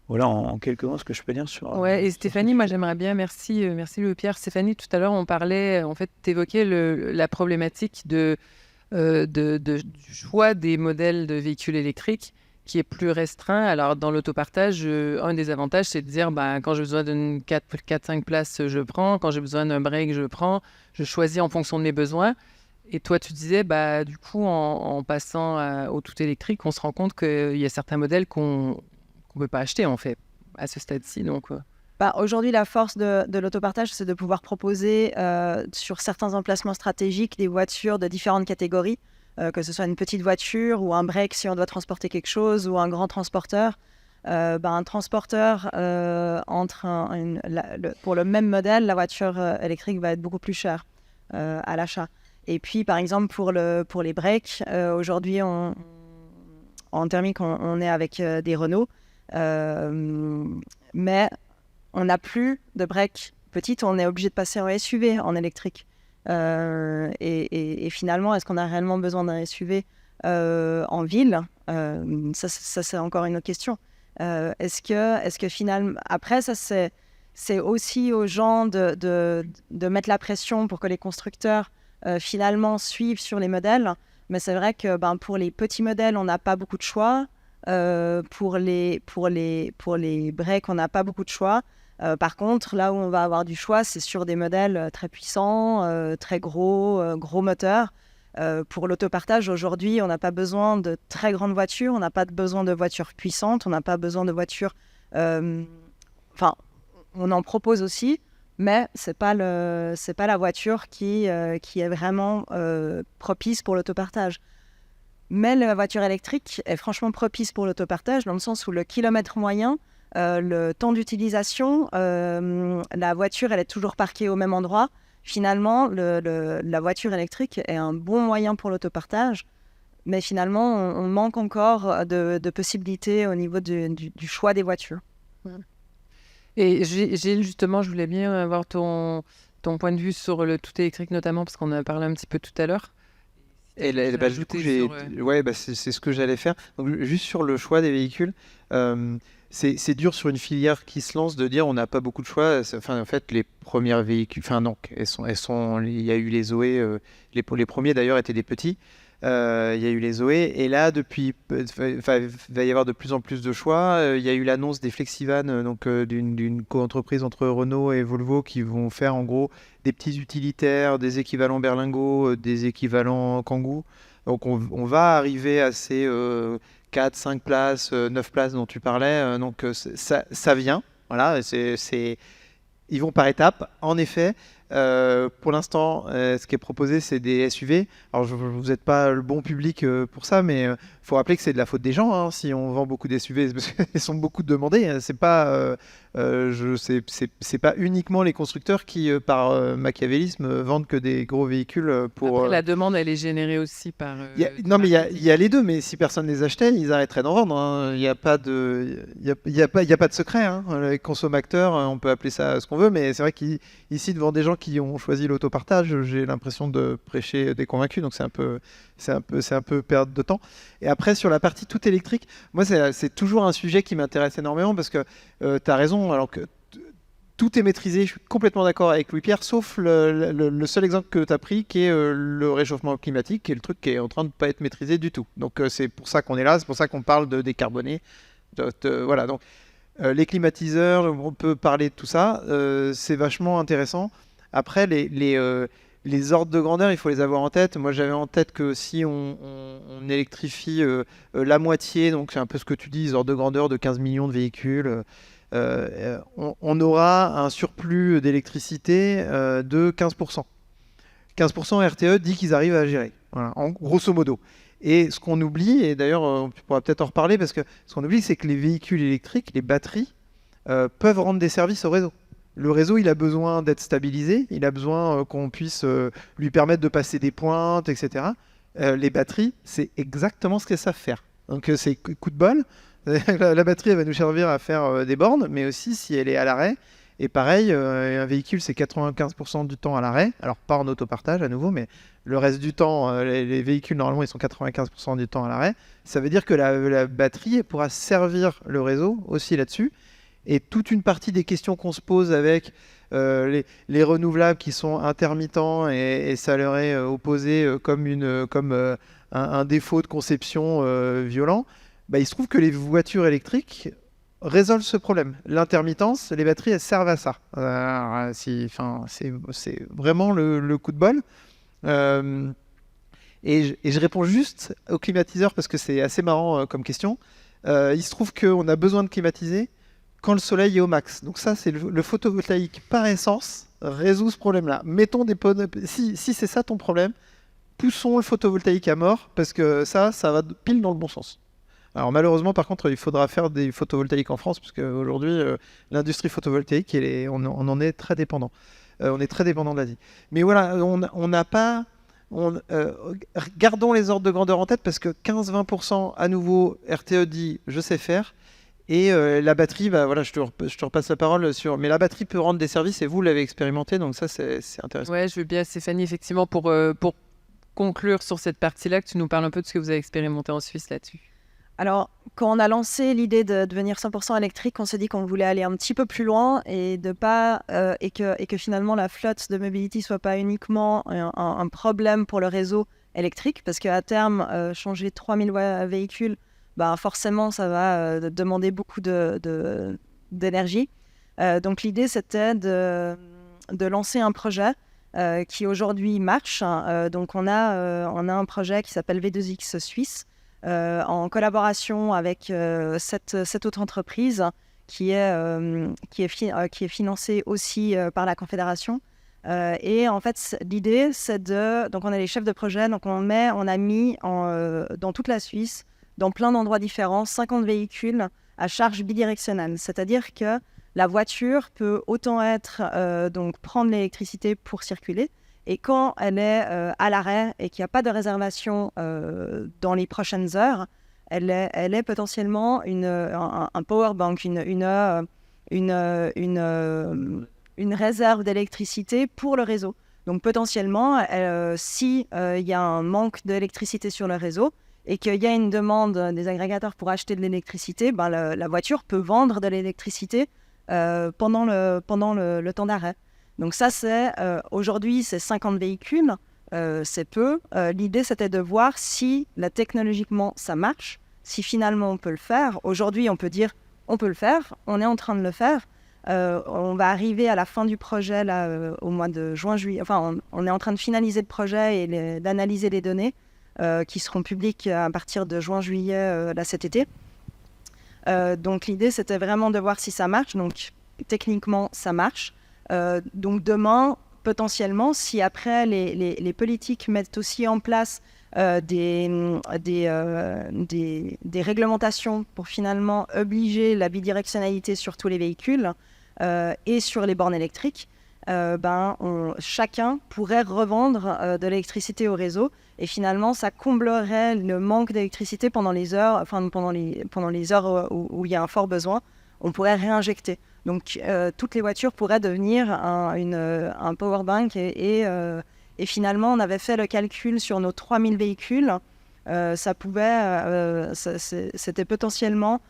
Voilà en quelques mots ce que je peux dire sur... Ouais, et Stéphanie, moi j'aimerais bien, merci Louis-Pierre. Stéphanie, tout à l'heure on parlait, en fait, tu évoquais la problématique du choix des modèles de véhicules électriques qui est plus restreint. Alors dans l'autopartage, un des avantages, c'est de dire, quand j'ai besoin d'une 4-5 places, je prends. Quand j'ai besoin d'un break, je prends. Je choisis en fonction de mes besoins. Et toi, tu disais, du coup, en passant au tout électrique, on se rend compte qu'il y a certains modèles qu'on ne peut pas acheter, en fait, à ce stade-ci. Donc, aujourd'hui, la force de l'autopartage, c'est de pouvoir proposer sur certains emplacements stratégiques des voitures de différentes catégories, que ce soit une petite voiture ou un break si on doit transporter quelque chose, ou un grand transporteur. Un transporteur, pour le même modèle, la voiture électrique va être beaucoup plus chère à l'achat. Et puis, par exemple, pour les breaks, aujourd'hui, en thermique, on est avec des Renault, mais on n'a plus de breaks petites, on est obligé de passer en SUV, en électrique. Et finalement, est-ce qu'on a réellement besoin d'un SUV en ville ? Ça, c'est encore une autre question. Est-ce que finalement... Après, ça, c'est aussi aux gens de mettre la pression pour que les constructeurs finalement suivent sur les modèles. Mais c'est vrai que pour les petits modèles, on n'a pas beaucoup de choix. Pour les breaks, on n'a pas beaucoup de choix. Par contre, là où on va avoir du choix, c'est sur des modèles très puissants, très gros moteurs. Pour l'autopartage, aujourd'hui, on n'a pas besoin de très grandes voitures, on n'a pas besoin de voitures puissantes, on n'a pas besoin de voitures... on en propose aussi, mais ce n'est pas la voiture qui est vraiment propice pour l'autopartage. Mais la voiture électrique est franchement propice pour l'autopartage, dans le sens où le kilomètre moyen, le temps d'utilisation, la voiture, elle est toujours parquée au même endroit. Finalement, la voiture électrique est un bon moyen pour l'autopartage, mais finalement, on manque encore de possibilités au niveau du choix des voitures. Ouais. Et Gilles, justement, je voulais bien avoir ton point de vue sur le tout électrique, notamment, parce qu'on en a parlé un petit peu tout à l'heure. Et du coup, c'est ce que j'allais faire. Donc, juste sur le choix des véhicules, c'est dur sur une filière qui se lance de dire on n'a pas beaucoup de choix. En fait, les premiers véhicules, il y a eu les Zoé, les premiers d'ailleurs étaient des petits. Il y a eu les Zoé, et là, il va y avoir de plus en plus de choix. Il y a eu l'annonce des Flexivan, d'une co-entreprise entre Renault et Volvo qui vont faire en gros des petits utilitaires, des équivalents berlingots, des équivalents Kangoo. Donc on va arriver à ces 4, 5 places, 9 places dont tu parlais. Ça vient. Voilà, ils vont par étapes. En effet, pour l'instant, ce qui est proposé, c'est des SUV. Alors, vous n'êtes pas le bon public pour ça, mais il faut rappeler que c'est de la faute des gens. Hein, si on vend beaucoup de SUV, parce qu'ils sont beaucoup demandés. Hein, c'est pas uniquement les constructeurs qui, par machiavélisme, vendent que des gros véhicules pour. Après, la demande, elle est générée aussi par. Non, mais il y a les deux. Mais si personne les achetait, ils arrêteraient d'en vendre. Hein. Il n'y a pas de secret. Hein. Les consommateurs, on peut appeler ça ce qu'on veut, mais c'est vrai qu'ici, devant des gens qui ont choisi l'autopartage, j'ai l'impression de prêcher des convaincus. Donc c'est un peu perdre de temps. Et après, sur la partie tout électrique, moi, c'est toujours un sujet qui m'intéresse énormément parce que tu as raison. Alors que tout est maîtrisé, je suis complètement d'accord avec Louis-Pierre, sauf le seul exemple que tu as pris, qui est le réchauffement climatique, qui est le truc qui est en train de ne pas être maîtrisé du tout. Donc c'est pour ça qu'on est là, c'est pour ça qu'on parle de décarboner. Voilà, donc les climatiseurs, on peut parler de tout ça, c'est vachement intéressant. Après, les ordres de grandeur, il faut les avoir en tête. Moi, j'avais en tête que si on électrifie la moitié, donc c'est un peu ce que tu dis, les ordres de grandeur de 15 millions de véhicules, on aura un surplus d'électricité de 15%. 15% RTE dit qu'ils arrivent à gérer, voilà, grosso modo. Et ce qu'on oublie, et d'ailleurs tu pourras peut-être en reparler, parce que ce qu'on oublie, c'est que les véhicules électriques, les batteries, peuvent rendre des services au réseau. Le réseau, il a besoin d'être stabilisé, il a besoin qu'on puisse lui permettre de passer des pointes, etc. Les batteries, c'est exactement ce qu'elles savent faire. Donc c'est coup de bol. La batterie, elle va nous servir à faire des bornes, mais aussi si elle est à l'arrêt. Et pareil, un véhicule, c'est 95% du temps à l'arrêt. Alors, pas en autopartage à nouveau, mais le reste du temps, les véhicules, normalement, ils sont 95% du temps à l'arrêt. Ça veut dire que la batterie, elle pourra servir le réseau aussi là-dessus. Et toute une partie des questions qu'on se pose avec les renouvelables qui sont intermittents et ça leur est opposé comme un défaut de conception violent, bah, il se trouve que les voitures électriques résolvent ce problème. L'intermittence, les batteries, elles servent à ça. C'est vraiment le coup de bol. Et je réponds juste au climatiseur parce que c'est assez marrant comme question. Il se trouve qu'on a besoin de climatiser quand le soleil est au max. Donc ça, c'est le photovoltaïque par essence résout ce problème-là. Mettons des panneaux. Si c'est ça ton problème, poussons le photovoltaïque à mort parce que ça va pile dans le bon sens. Alors malheureusement, par contre, il faudra faire des photovoltaïques en France parce qu'aujourd'hui, l'industrie photovoltaïque, on en est très dépendant. On est très dépendant de l'Asie. Mais voilà, on n'a pas... gardons les ordres de grandeur en tête parce que 15-20% à nouveau, RTE dit « je sais faire ». Et la batterie, bah, voilà, je te repasse la parole sur... Mais la batterie peut rendre des services et vous l'avez expérimenté, donc ça, c'est intéressant. Ouais, je veux bien, Stéphanie, effectivement, pour conclure sur cette partie-là, que tu nous parles un peu de ce que vous avez expérimenté en Suisse là-dessus. Alors, quand on a lancé l'idée de devenir 100% électrique, on s'est dit qu'on voulait aller un petit peu plus loin et que finalement la flotte de mobility soit pas uniquement un problème pour le réseau électrique, parce qu'à terme, changer 3000 véhicules, bah forcément, ça va demander beaucoup d'énergie. Donc l'idée, c'était de lancer un projet qui aujourd'hui marche. Donc on a un projet qui s'appelle V2X Suisse, en collaboration avec cette autre entreprise qui est financée aussi par la Confédération. Et en fait, l'idée, c'est donc on est les chefs de projet, donc on a mis dans toute la Suisse, dans plein d'endroits différents, 50 véhicules à charge bidirectionnelle. C'est-à-dire que la voiture peut autant donc prendre l'électricité pour circuler, et quand elle est à l'arrêt et qu'il n'y a pas de réservation dans les prochaines heures, elle est potentiellement un power bank, une réserve d'électricité pour le réseau. Donc potentiellement, si y a un manque d'électricité sur le réseau et qu'il y a une demande des agrégateurs pour acheter de l'électricité, ben la voiture peut vendre de l'électricité pendant le temps d'arrêt. Donc ça, aujourd'hui, c'est 50 véhicules. c'est peu. L'idée, c'était de voir si technologiquement ça marche, si finalement on peut le faire. Aujourd'hui, on peut dire on peut le faire, on est en train de le faire. On va arriver à la fin du projet là, au mois de juin-juillet. Enfin, on est en train de finaliser le projet et d'analyser les données qui seront publiques à partir de juin-juillet là, cet été. Donc l'idée, c'était vraiment de voir si ça marche. Donc techniquement, ça marche. Donc demain, potentiellement, si après les politiques mettent aussi en place des réglementations pour finalement obliger la bidirectionnalité sur tous les véhicules et sur les bornes électriques, chacun pourrait revendre de l'électricité au réseau et finalement ça comblerait le manque d'électricité pendant les heures, où il y a un fort besoin. On pourrait réinjecter. Donc toutes les voitures pourraient devenir un power bank et finalement on avait fait le calcul sur nos 3000 véhicules. C'était potentiellement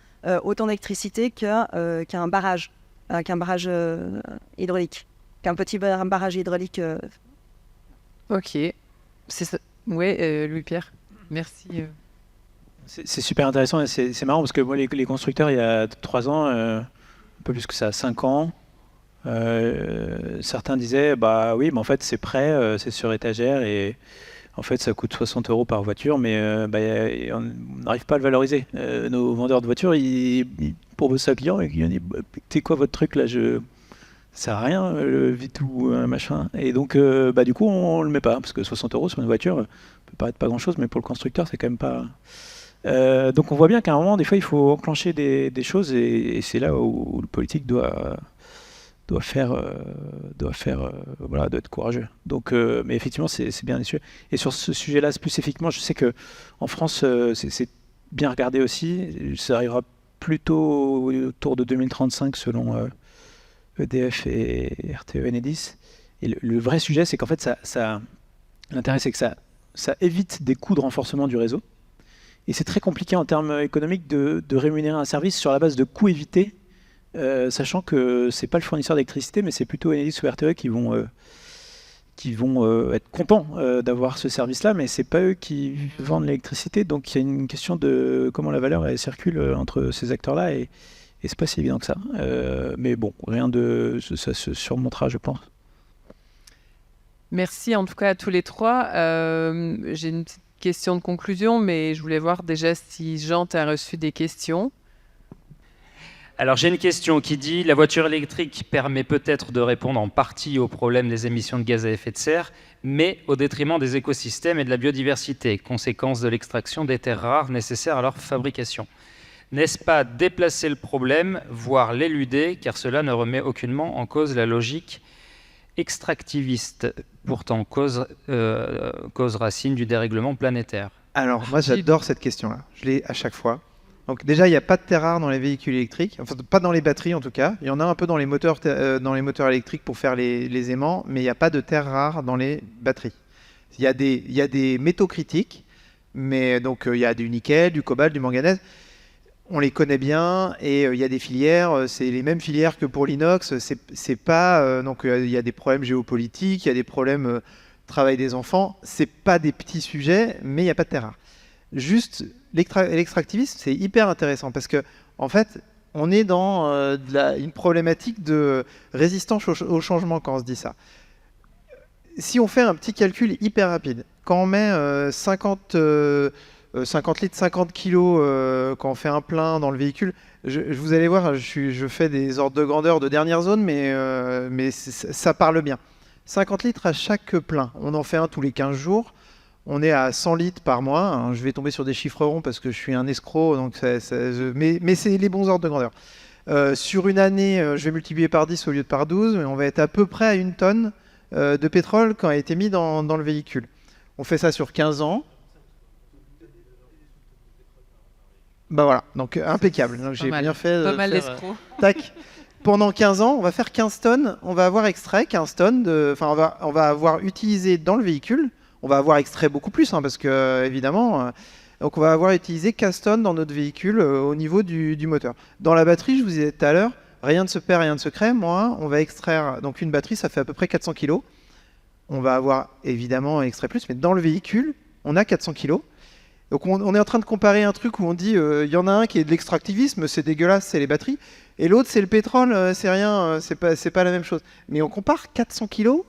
autant d'électricité qu'un barrage hydraulique, qu'un petit barrage hydraulique. Ok. Oui, Louis-Pierre, merci. C'est super intéressant et c'est marrant parce que moi, les constructeurs, il y a 3 ans, un peu plus que ça, 5 ans, certains disaient bah oui, mais en fait c'est prêt, c'est sur étagère et en fait ça coûte 60 € par voiture, mais on n'arrive pas à le valoriser. Nos vendeurs de voitures, ils proposent ça aux clients et ils disent c'est quoi votre truc là, ça sert à rien, le V2 machin. Et donc du coup on le met pas parce que 60 € sur une voiture peut paraître pas grand chose, mais pour le constructeur c'est quand même pas. Donc on voit bien qu'à un moment, des fois, il faut enclencher des choses et c'est là où le politique doit être courageux. Donc, mais effectivement, c'est bien déçu. Et sur ce sujet-là, plus spécifiquement, je sais que en France, c'est bien regardé aussi. Ça arrivera plutôt autour de 2035 selon EDF et RTE Enedis. Et le vrai sujet, c'est qu'en fait, l'intérêt, c'est que ça évite des coûts de renforcement du réseau. Et c'est très compliqué en termes économiques de rémunérer un service sur la base de coûts évités, sachant que c'est pas le fournisseur d'électricité, mais c'est plutôt Enedis ou RTE qui vont être contents d'avoir ce service-là, mais c'est pas eux qui vendent l'électricité. Donc il y a une question de comment la valeur elle circule entre ces acteurs-là, et c'est pas si évident que ça. Mais bon, ça se surmontera, je pense. Merci en tout cas à tous les trois. J'ai une petite question de conclusion, mais je voulais voir déjà si Jean t'a reçu des questions. Alors j'ai une question qui dit « La voiture électrique permet peut-être de répondre en partie au problème des émissions de gaz à effet de serre, mais au détriment des écosystèmes et de la biodiversité, conséquence de l'extraction des terres rares nécessaires à leur fabrication. N'est-ce pas déplacer le problème, voire l'éluder, car cela ne remet aucunement en cause la logique extractiviste, pourtant cause racine du dérèglement planétaire ?» Alors, moi, j'adore cette question-là. Je l'ai à chaque fois. Donc, déjà, il n'y a pas de terres rares dans les véhicules électriques. Enfin, pas dans les batteries, en tout cas. Il y en a un peu dans les moteurs électriques pour faire les aimants, mais il n'y a pas de terres rares dans les batteries. Il y a des métaux critiques, mais donc il y a du nickel, du cobalt, du manganèse. On les connaît bien et il y a des filières, c'est les mêmes filières que pour l'inox. C'est pas donc il y a des problèmes géopolitiques, il y a des problèmes travail des enfants. C'est pas des petits sujets, mais il n'y a pas de terre rare. Juste l'extractivisme, c'est hyper intéressant parce que en fait, on est dans une problématique de résistance au changement quand on se dit ça. Si on fait un petit calcul hyper rapide, quand on met 50 litres, 50 kilos, quand on fait un plein dans le véhicule, vous allez voir, je fais des ordres de grandeur de dernière zone, mais ça parle bien. 50 litres à chaque plein, on en fait un tous les 15 jours, on est à 100 litres par mois, hein, je vais tomber sur des chiffres ronds parce que je suis un escroc, donc mais c'est les bons ordres de grandeur. Sur une année, je vais multiplier par 10 au lieu de par 12, on va être à peu près à 1 tonne de pétrole qui a été mis dans le véhicule. On fait ça sur 15 ans. Bah voilà, donc impeccable. Donc j'ai bien fait. Pas mal d'escrocs. Tac. Pendant 15 ans, on va faire 15 tonnes. On va avoir extrait 15 tonnes on va avoir utilisé dans le véhicule. On va avoir extrait beaucoup plus, hein, parce que évidemment. Donc on va avoir utilisé 15 tonnes dans notre véhicule au niveau du moteur. Dans la batterie, je vous disais tout à l'heure, rien ne se perd, rien ne se crée. Moi, on va extraire. Donc une batterie, ça fait à peu près 400 kg. on va avoir évidemment extrait plus, mais dans le véhicule, on a 400 kilos. Donc on est en train de comparer un truc où on dit il y en a un qui est de l'extractivisme, c'est dégueulasse, c'est les batteries, et l'autre c'est le pétrole, c'est rien, c'est pas la même chose. Mais on compare 400 kilos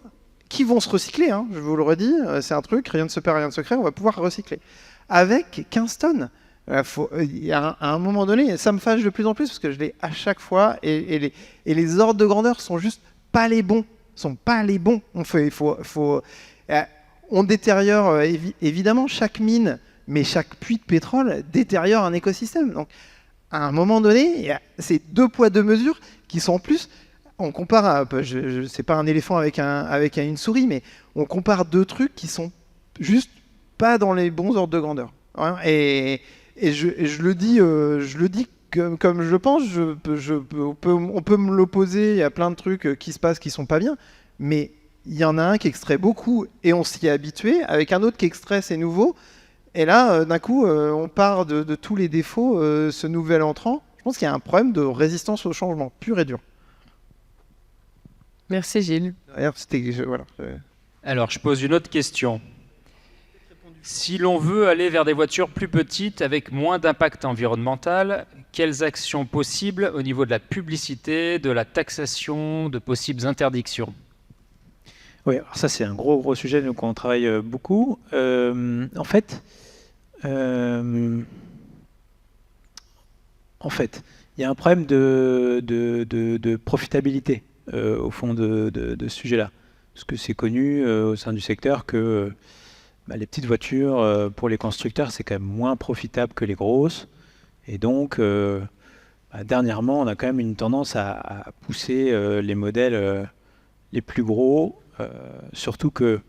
qui vont se recycler, hein, je vous le redis, c'est un truc, rien ne se perd, rien ne se crée, on va pouvoir recycler. Avec 15 tonnes. À un moment donné, ça me fâche de plus en plus parce que je l'ai à chaque fois et les ordres de grandeur sont juste pas les bons. On détériore évidemment chaque mine, mais chaque puits de pétrole détériore un écosystème. Donc, à un moment donné, il y a ces 2 poids 2 mesures qui sont en plus. On compare, c'est pas un éléphant avec une souris, mais on compare 2 trucs qui sont juste pas dans les bons ordres de grandeur. Hein, et je le dis comme je pense. On peut me l'opposer. Il y a plein de trucs qui se passent qui sont pas bien, mais il y en a un qui extrait beaucoup et on s'y est habitué, avec un autre qui extrait c'est nouveau. Et là, d'un coup, on part de tous les défauts. Ce nouvel entrant, je pense qu'il y a un problème de résistance au changement pur et dur. Merci Gilles. D'ailleurs, Alors, je pose une autre question. Si l'on veut aller vers des voitures plus petites avec moins d'impact environnemental, quelles actions possibles au niveau de la publicité, de la taxation, de possibles interdictions ? Oui, alors ça c'est un gros sujet, donc on travaille beaucoup. En fait, il y a un problème de profitabilité au fond de ce sujet-là. Parce que c'est connu au sein du secteur que les petites voitures, pour les constructeurs, c'est quand même moins profitable que les grosses. Et donc, dernièrement, on a quand même une tendance à pousser les modèles les plus gros, surtout que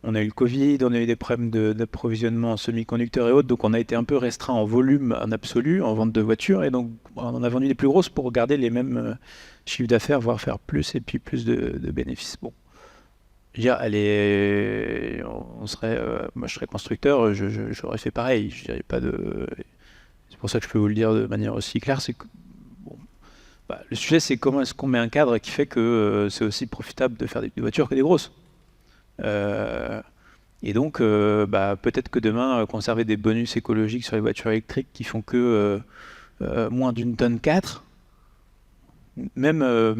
on a eu le Covid, on a eu des problèmes d'approvisionnement en semi-conducteurs et autres, donc on a été un peu restreint en volume en absolu, en vente de voitures, et donc on a vendu les plus grosses pour garder les mêmes chiffres d'affaires, voire faire plus, et puis plus de bénéfices. Bon. Je veux dire, moi je serais constructeur, j'aurais fait pareil. Je dirais pas c'est pour ça que je peux vous le dire de manière aussi claire, c'est que le sujet c'est comment est-ce qu'on met un cadre qui fait que c'est aussi profitable de faire des petites voitures que des grosses. Et donc peut-être que demain conserver des bonus écologiques sur les voitures électriques qui font que moins d'1,4 tonne, même 1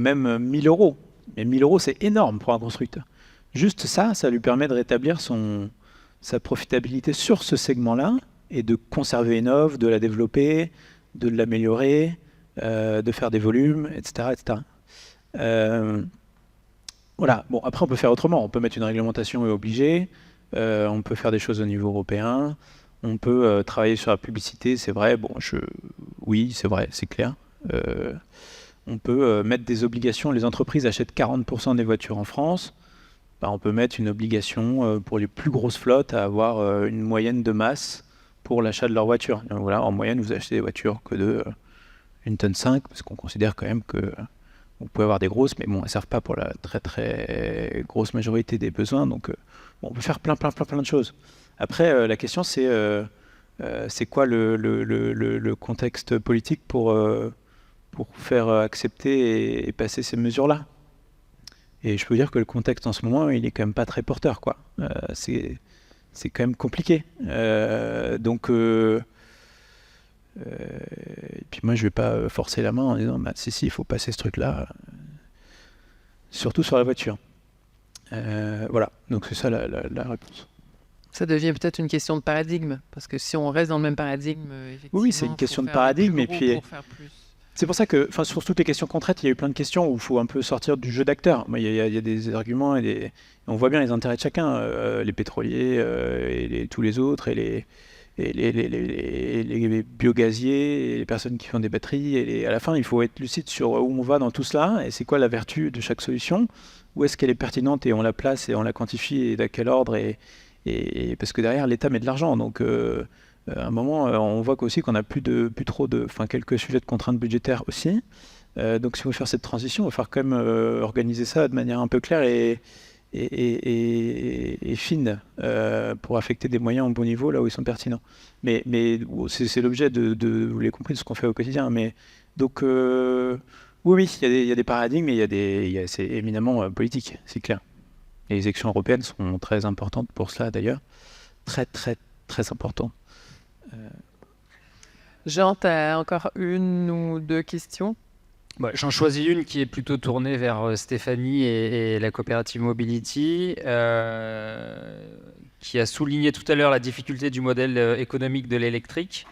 000 euros. Mais 1 000 euros c'est énorme pour un constructeur. Juste ça lui permet de rétablir sa profitabilité sur ce segment-là et de conserver une offre, de la développer, de l'améliorer, de faire des volumes, etc. Voilà. Bon, après, on peut faire autrement. On peut mettre une réglementation obligée, on peut faire des choses au niveau européen, on peut travailler sur la publicité, c'est vrai. Bon, oui, c'est vrai, c'est clair. On peut mettre des obligations. Les entreprises achètent 40% des voitures en France. On peut mettre une obligation pour les plus grosses flottes à avoir une moyenne de masse pour l'achat de leur voiture. Donc, voilà, en moyenne, vous achetez des voitures que de 1,5 tonne, parce qu'on considère quand même que vous pouvez avoir des grosses, mais bon, elles ne servent pas pour la très très grosse majorité des besoins. Donc, on peut faire plein de choses. Après, la question, c'est quoi le contexte politique pour faire accepter et passer ces mesures-là. Et je peux dire que le contexte en ce moment, il est quand même pas très porteur, quoi. C'est quand même compliqué. Et puis moi, je vais pas forcer la main en disant, si, il faut passer ce truc-là, surtout sur la voiture. Voilà, donc c'est ça la réponse. Ça devient peut-être une question de paradigme, parce que si on reste dans le même paradigme, effectivement, oui, c'est une question de paradigme, et puis c'est pour ça que, sur toutes les questions qu'on traite, il y a eu plein de questions où il faut un peu sortir du jeu d'acteur. Il y a des arguments et on voit bien les intérêts de chacun, les pétroliers et tous les autres, et les biogaziers, et les personnes qui font des batteries. Et à la fin, il faut être lucide sur où on va dans tout cela, et c'est quoi la vertu de chaque solution, où est-ce qu'elle est pertinente, et on la place, et on la quantifie, et à quel ordre, et parce que derrière, l'État met de l'argent. Donc, à un moment, on voit aussi qu'on n'a plus trop quelques sujets de contraintes budgétaires aussi. Donc, si on veut faire cette transition, il va falloir quand même organiser ça de manière un peu claire et fine pour affecter des moyens au bon niveau là où ils sont pertinents. Mais c'est l'objet vous l'avez compris, de ce qu'on fait au quotidien. Mais donc, oui, il y a des paradigmes, mais c'est éminemment politique, c'est clair. Et les élections européennes sont très importantes pour cela d'ailleurs. Très, très, très important. Jean, tu as encore une ou deux questions? J'en choisis une qui est plutôt tournée vers Stéphanie et la coopérative Mobility, qui a souligné tout à l'heure la difficulté du modèle économique de l'électrique.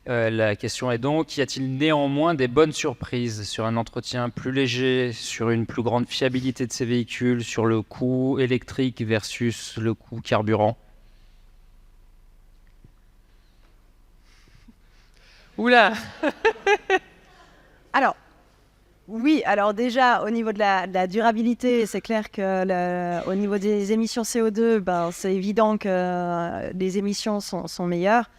La question est donc, y a-t-il néanmoins des bonnes surprises sur un entretien plus léger, sur une plus grande fiabilité de ces véhicules, sur le coût électrique versus le coût carburant? Oula. Alors, oui, alors déjà, au niveau de la durabilité, c'est clair que au niveau des émissions CO2, c'est évident que les émissions sont meilleures.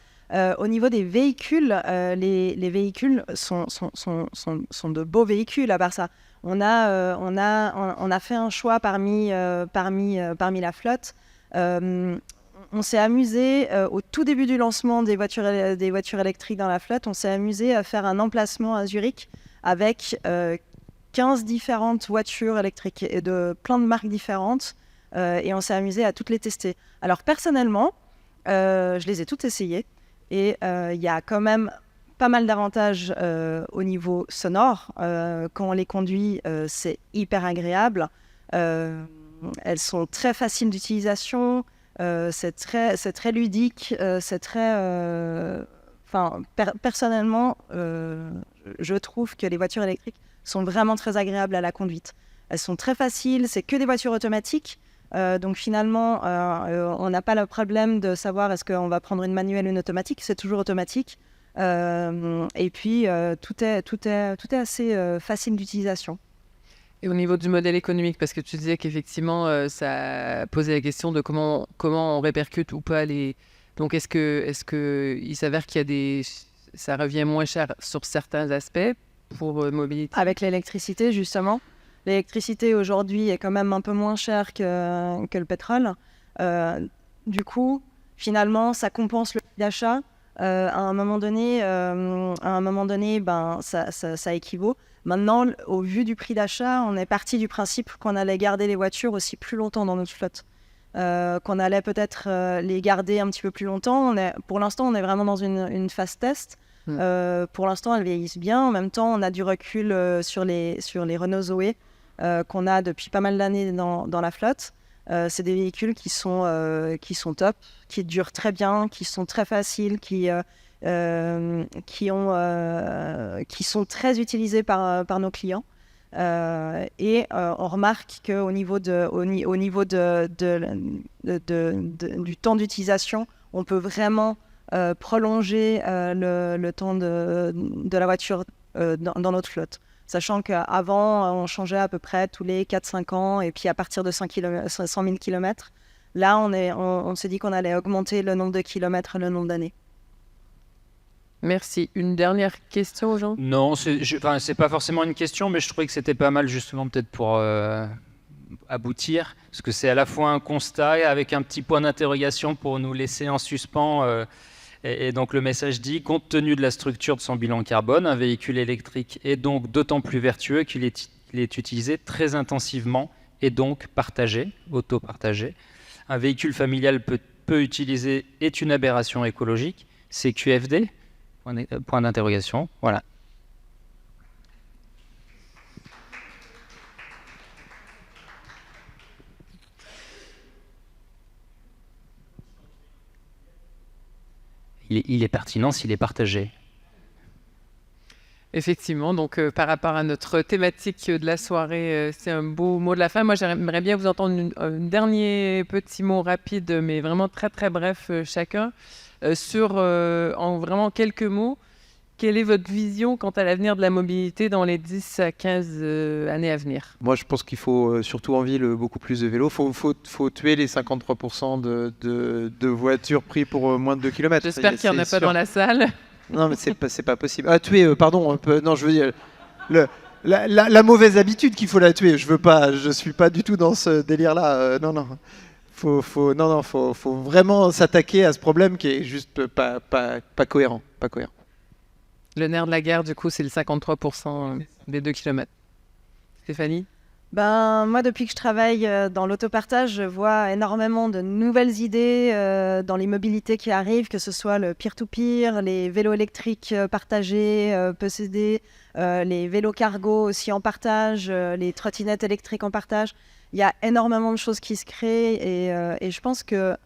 Au niveau des véhicules, les véhicules sont de beaux véhicules à part ça. On a fait un choix parmi la flotte. On s'est amusé, au tout début du lancement des voitures électriques dans la flotte, on s'est amusé à faire un emplacement à Zurich avec 15 différentes voitures électriques et de plein de marques différentes. Et on s'est amusé à toutes les tester. Alors personnellement, je les ai toutes essayées. Et il y a quand même pas mal d'avantages au niveau sonore. Quand on les conduit, c'est hyper agréable. Elles sont très faciles d'utilisation. C'est très ludique. Personnellement, je trouve que les voitures électriques sont vraiment très agréables à la conduite. Elles sont très faciles. C'est que des voitures automatiques. Donc finalement, on n'a pas le problème de savoir est-ce qu'on va prendre une manuelle ou une automatique. C'est toujours automatique. Et puis, tout est assez facile d'utilisation. Et au niveau du modèle économique, parce que tu disais qu'effectivement, ça posait la question de comment on répercute ou pas les... Donc, est-ce que il s'avère ça revient moins cher sur certains aspects pour Mobility? Avec l'électricité, justement. L'électricité, aujourd'hui, est quand même un peu moins chère que le pétrole. Du coup, finalement, ça compense le prix d'achat. À un moment donné, ça équivaut. Maintenant, au vu du prix d'achat, on est parti du principe qu'on allait garder les voitures aussi plus longtemps dans notre flotte. Qu'on allait peut-être les garder un petit peu plus longtemps. Pour l'instant, on est vraiment dans une phase test. Pour l'instant, elles vieillissent bien. En même temps, on a du recul sur les Renault Zoé qu'on a depuis pas mal d'années dans la flotte. C'est des véhicules qui sont top, qui durent très bien, qui sont très faciles, qui sont très utilisés par nos clients. Et on remarque qu'au niveau du temps d'utilisation, on peut vraiment prolonger le temps de la voiture dans notre flotte. Sachant qu'avant, on changeait à peu près tous les 4-5 ans, et puis à partir de 100 000 km, là, on s'est dit qu'on allait augmenter le nombre de kilomètres, le nombre d'années. Merci. Une dernière question aux gens? Non, c'est pas forcément une question, mais je trouvais que c'était pas mal justement peut-être pour aboutir, parce que c'est à la fois un constat avec un petit point d'interrogation pour nous laisser en suspens. Et donc le message dit, compte tenu de la structure de son bilan carbone, un véhicule électrique est donc d'autant plus vertueux qu'il est utilisé très intensivement et donc auto-partagé. Un véhicule familial peu utilisé est une aberration écologique. C'est QFD ? Point d'interrogation. Voilà. Il est pertinent s'il est partagé. Effectivement, donc par rapport à notre thématique de la soirée, c'est un beau mot de la fin. Moi, j'aimerais bien vous entendre un dernier petit mot rapide, mais vraiment très très bref chacun, sur en vraiment quelques mots, quelle est votre vision quant à l'avenir de la mobilité dans les 10 à 15 années à venir? Moi, je pense qu'il faut surtout en ville beaucoup plus de vélos. Il faut tuer les 53% de voitures prises pour moins de 2 km. J'espère qu'il n'y en a pas dans la salle. Non, mais c'est pas possible. Ah, tuer, pardon. Non, je veux dire la mauvaise habitude qu'il faut la tuer. Je suis pas du tout dans ce délire-là. Non. Faut vraiment s'attaquer à ce problème qui est juste pas cohérent. Pas cohérent. Le nerf de la guerre, du coup, c'est le 53% des 2 km. Stéphanie? Moi, depuis que je travaille dans l'autopartage, je vois énormément de nouvelles idées dans les mobilités qui arrivent, que ce soit le peer-to-peer, les vélos électriques partagés, PCD, les vélos cargo aussi en partage, les trottinettes électriques en partage. Il y a énormément de choses qui se créent et je pense qu'il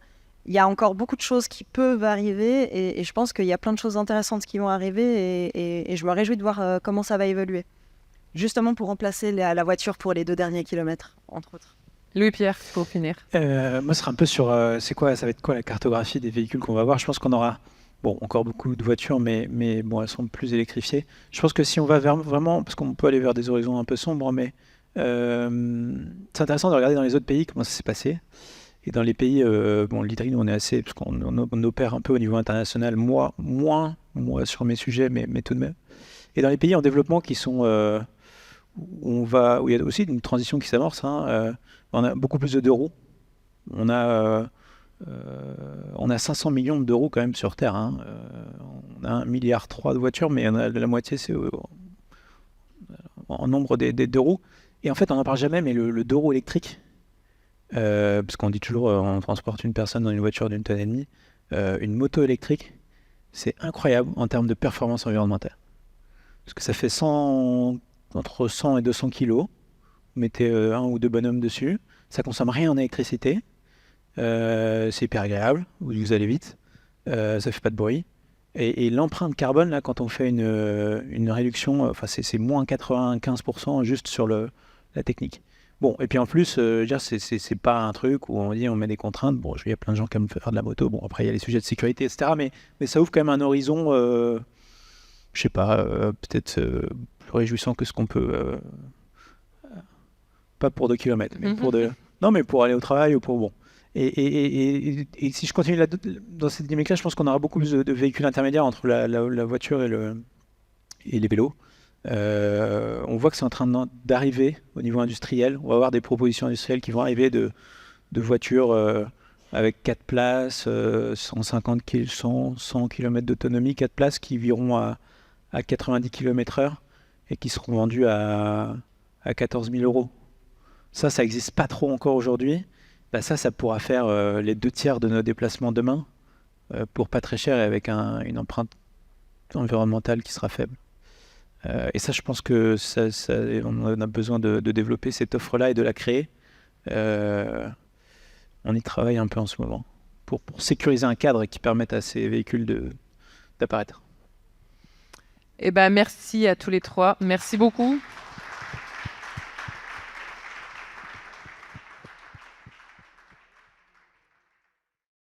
y a encore beaucoup de choses qui peuvent arriver et je pense qu'il y a plein de choses intéressantes qui vont arriver et je me réjouis de voir comment ça va évoluer. Justement pour remplacer la voiture pour les 2 derniers kilomètres, entre autres. Louis-Pierre, pour finir. Moi, ce sera un peu sur ça va être quoi la cartographie des véhicules qu'on va avoir. Je pense qu'on aura encore beaucoup de voitures, mais bon, elles sont plus électrifiées. Je pense que si on va vers vraiment, parce qu'on peut aller vers des horizons un peu sombres, mais c'est intéressant de regarder dans les autres pays comment ça s'est passé. Et dans les pays, l'hydride, on est assez, parce qu'on opère un peu au niveau international, moi sur mes sujets, mais tout de même. Et dans les pays en développement qui sont où il y a aussi une transition qui s'amorce, on a beaucoup plus de 2 roues. On a 500 millions de 2 roues quand même sur Terre. On a 1,3 milliard de voitures, mais la moitié c'est en nombre des 2 roues. Et en fait, on n'en parle jamais, mais le 2 roues électrique, parce qu'on dit toujours on transporte une personne dans une voiture d'1,5 tonnes, une moto électrique, c'est incroyable en termes de performance environnementale. Parce que ça fait entre 100 et 200 kilos. Vous mettez 1 ou 2 bonhommes dessus. Ça consomme rien en électricité. C'est hyper agréable. Vous allez vite. Ça fait pas de bruit. Et l'empreinte carbone, là, quand on fait une réduction, c'est moins 95% juste sur la technique. Bon, et puis en plus, c'est pas un truc où on dit on met des contraintes. Bon, il y a plein de gens qui aiment faire de la moto. Bon, après, il y a les sujets de sécurité, etc. Mais ça ouvre quand même un horizon, je sais pas, peut-être plus réjouissant que ce qu'on peut. Pas pour 2 kilomètres, mais non, mais pour aller au travail ou pour bon. Et si je continue dans cette dynamique-là, je pense qu'on aura beaucoup plus de véhicules intermédiaires entre la voiture et les vélos. On voit que c'est en train d'arriver au niveau industriel. On va avoir des propositions industrielles qui vont arriver de voitures avec 4 places, 150 100 km d'autonomie, 4 places qui viront à 90 km/h et qui seront vendues à 14 000 €. Ça n'existe pas trop encore aujourd'hui. Ça pourra faire les 2/3 de nos déplacements demain pour pas très cher et avec une empreinte environnementale qui sera faible. Et ça, je pense que on a besoin de développer cette offre-là et de la créer. On y travaille un peu en ce moment pour sécuriser un cadre qui permette à ces véhicules d'apparaître. Merci à tous les 3. Merci beaucoup.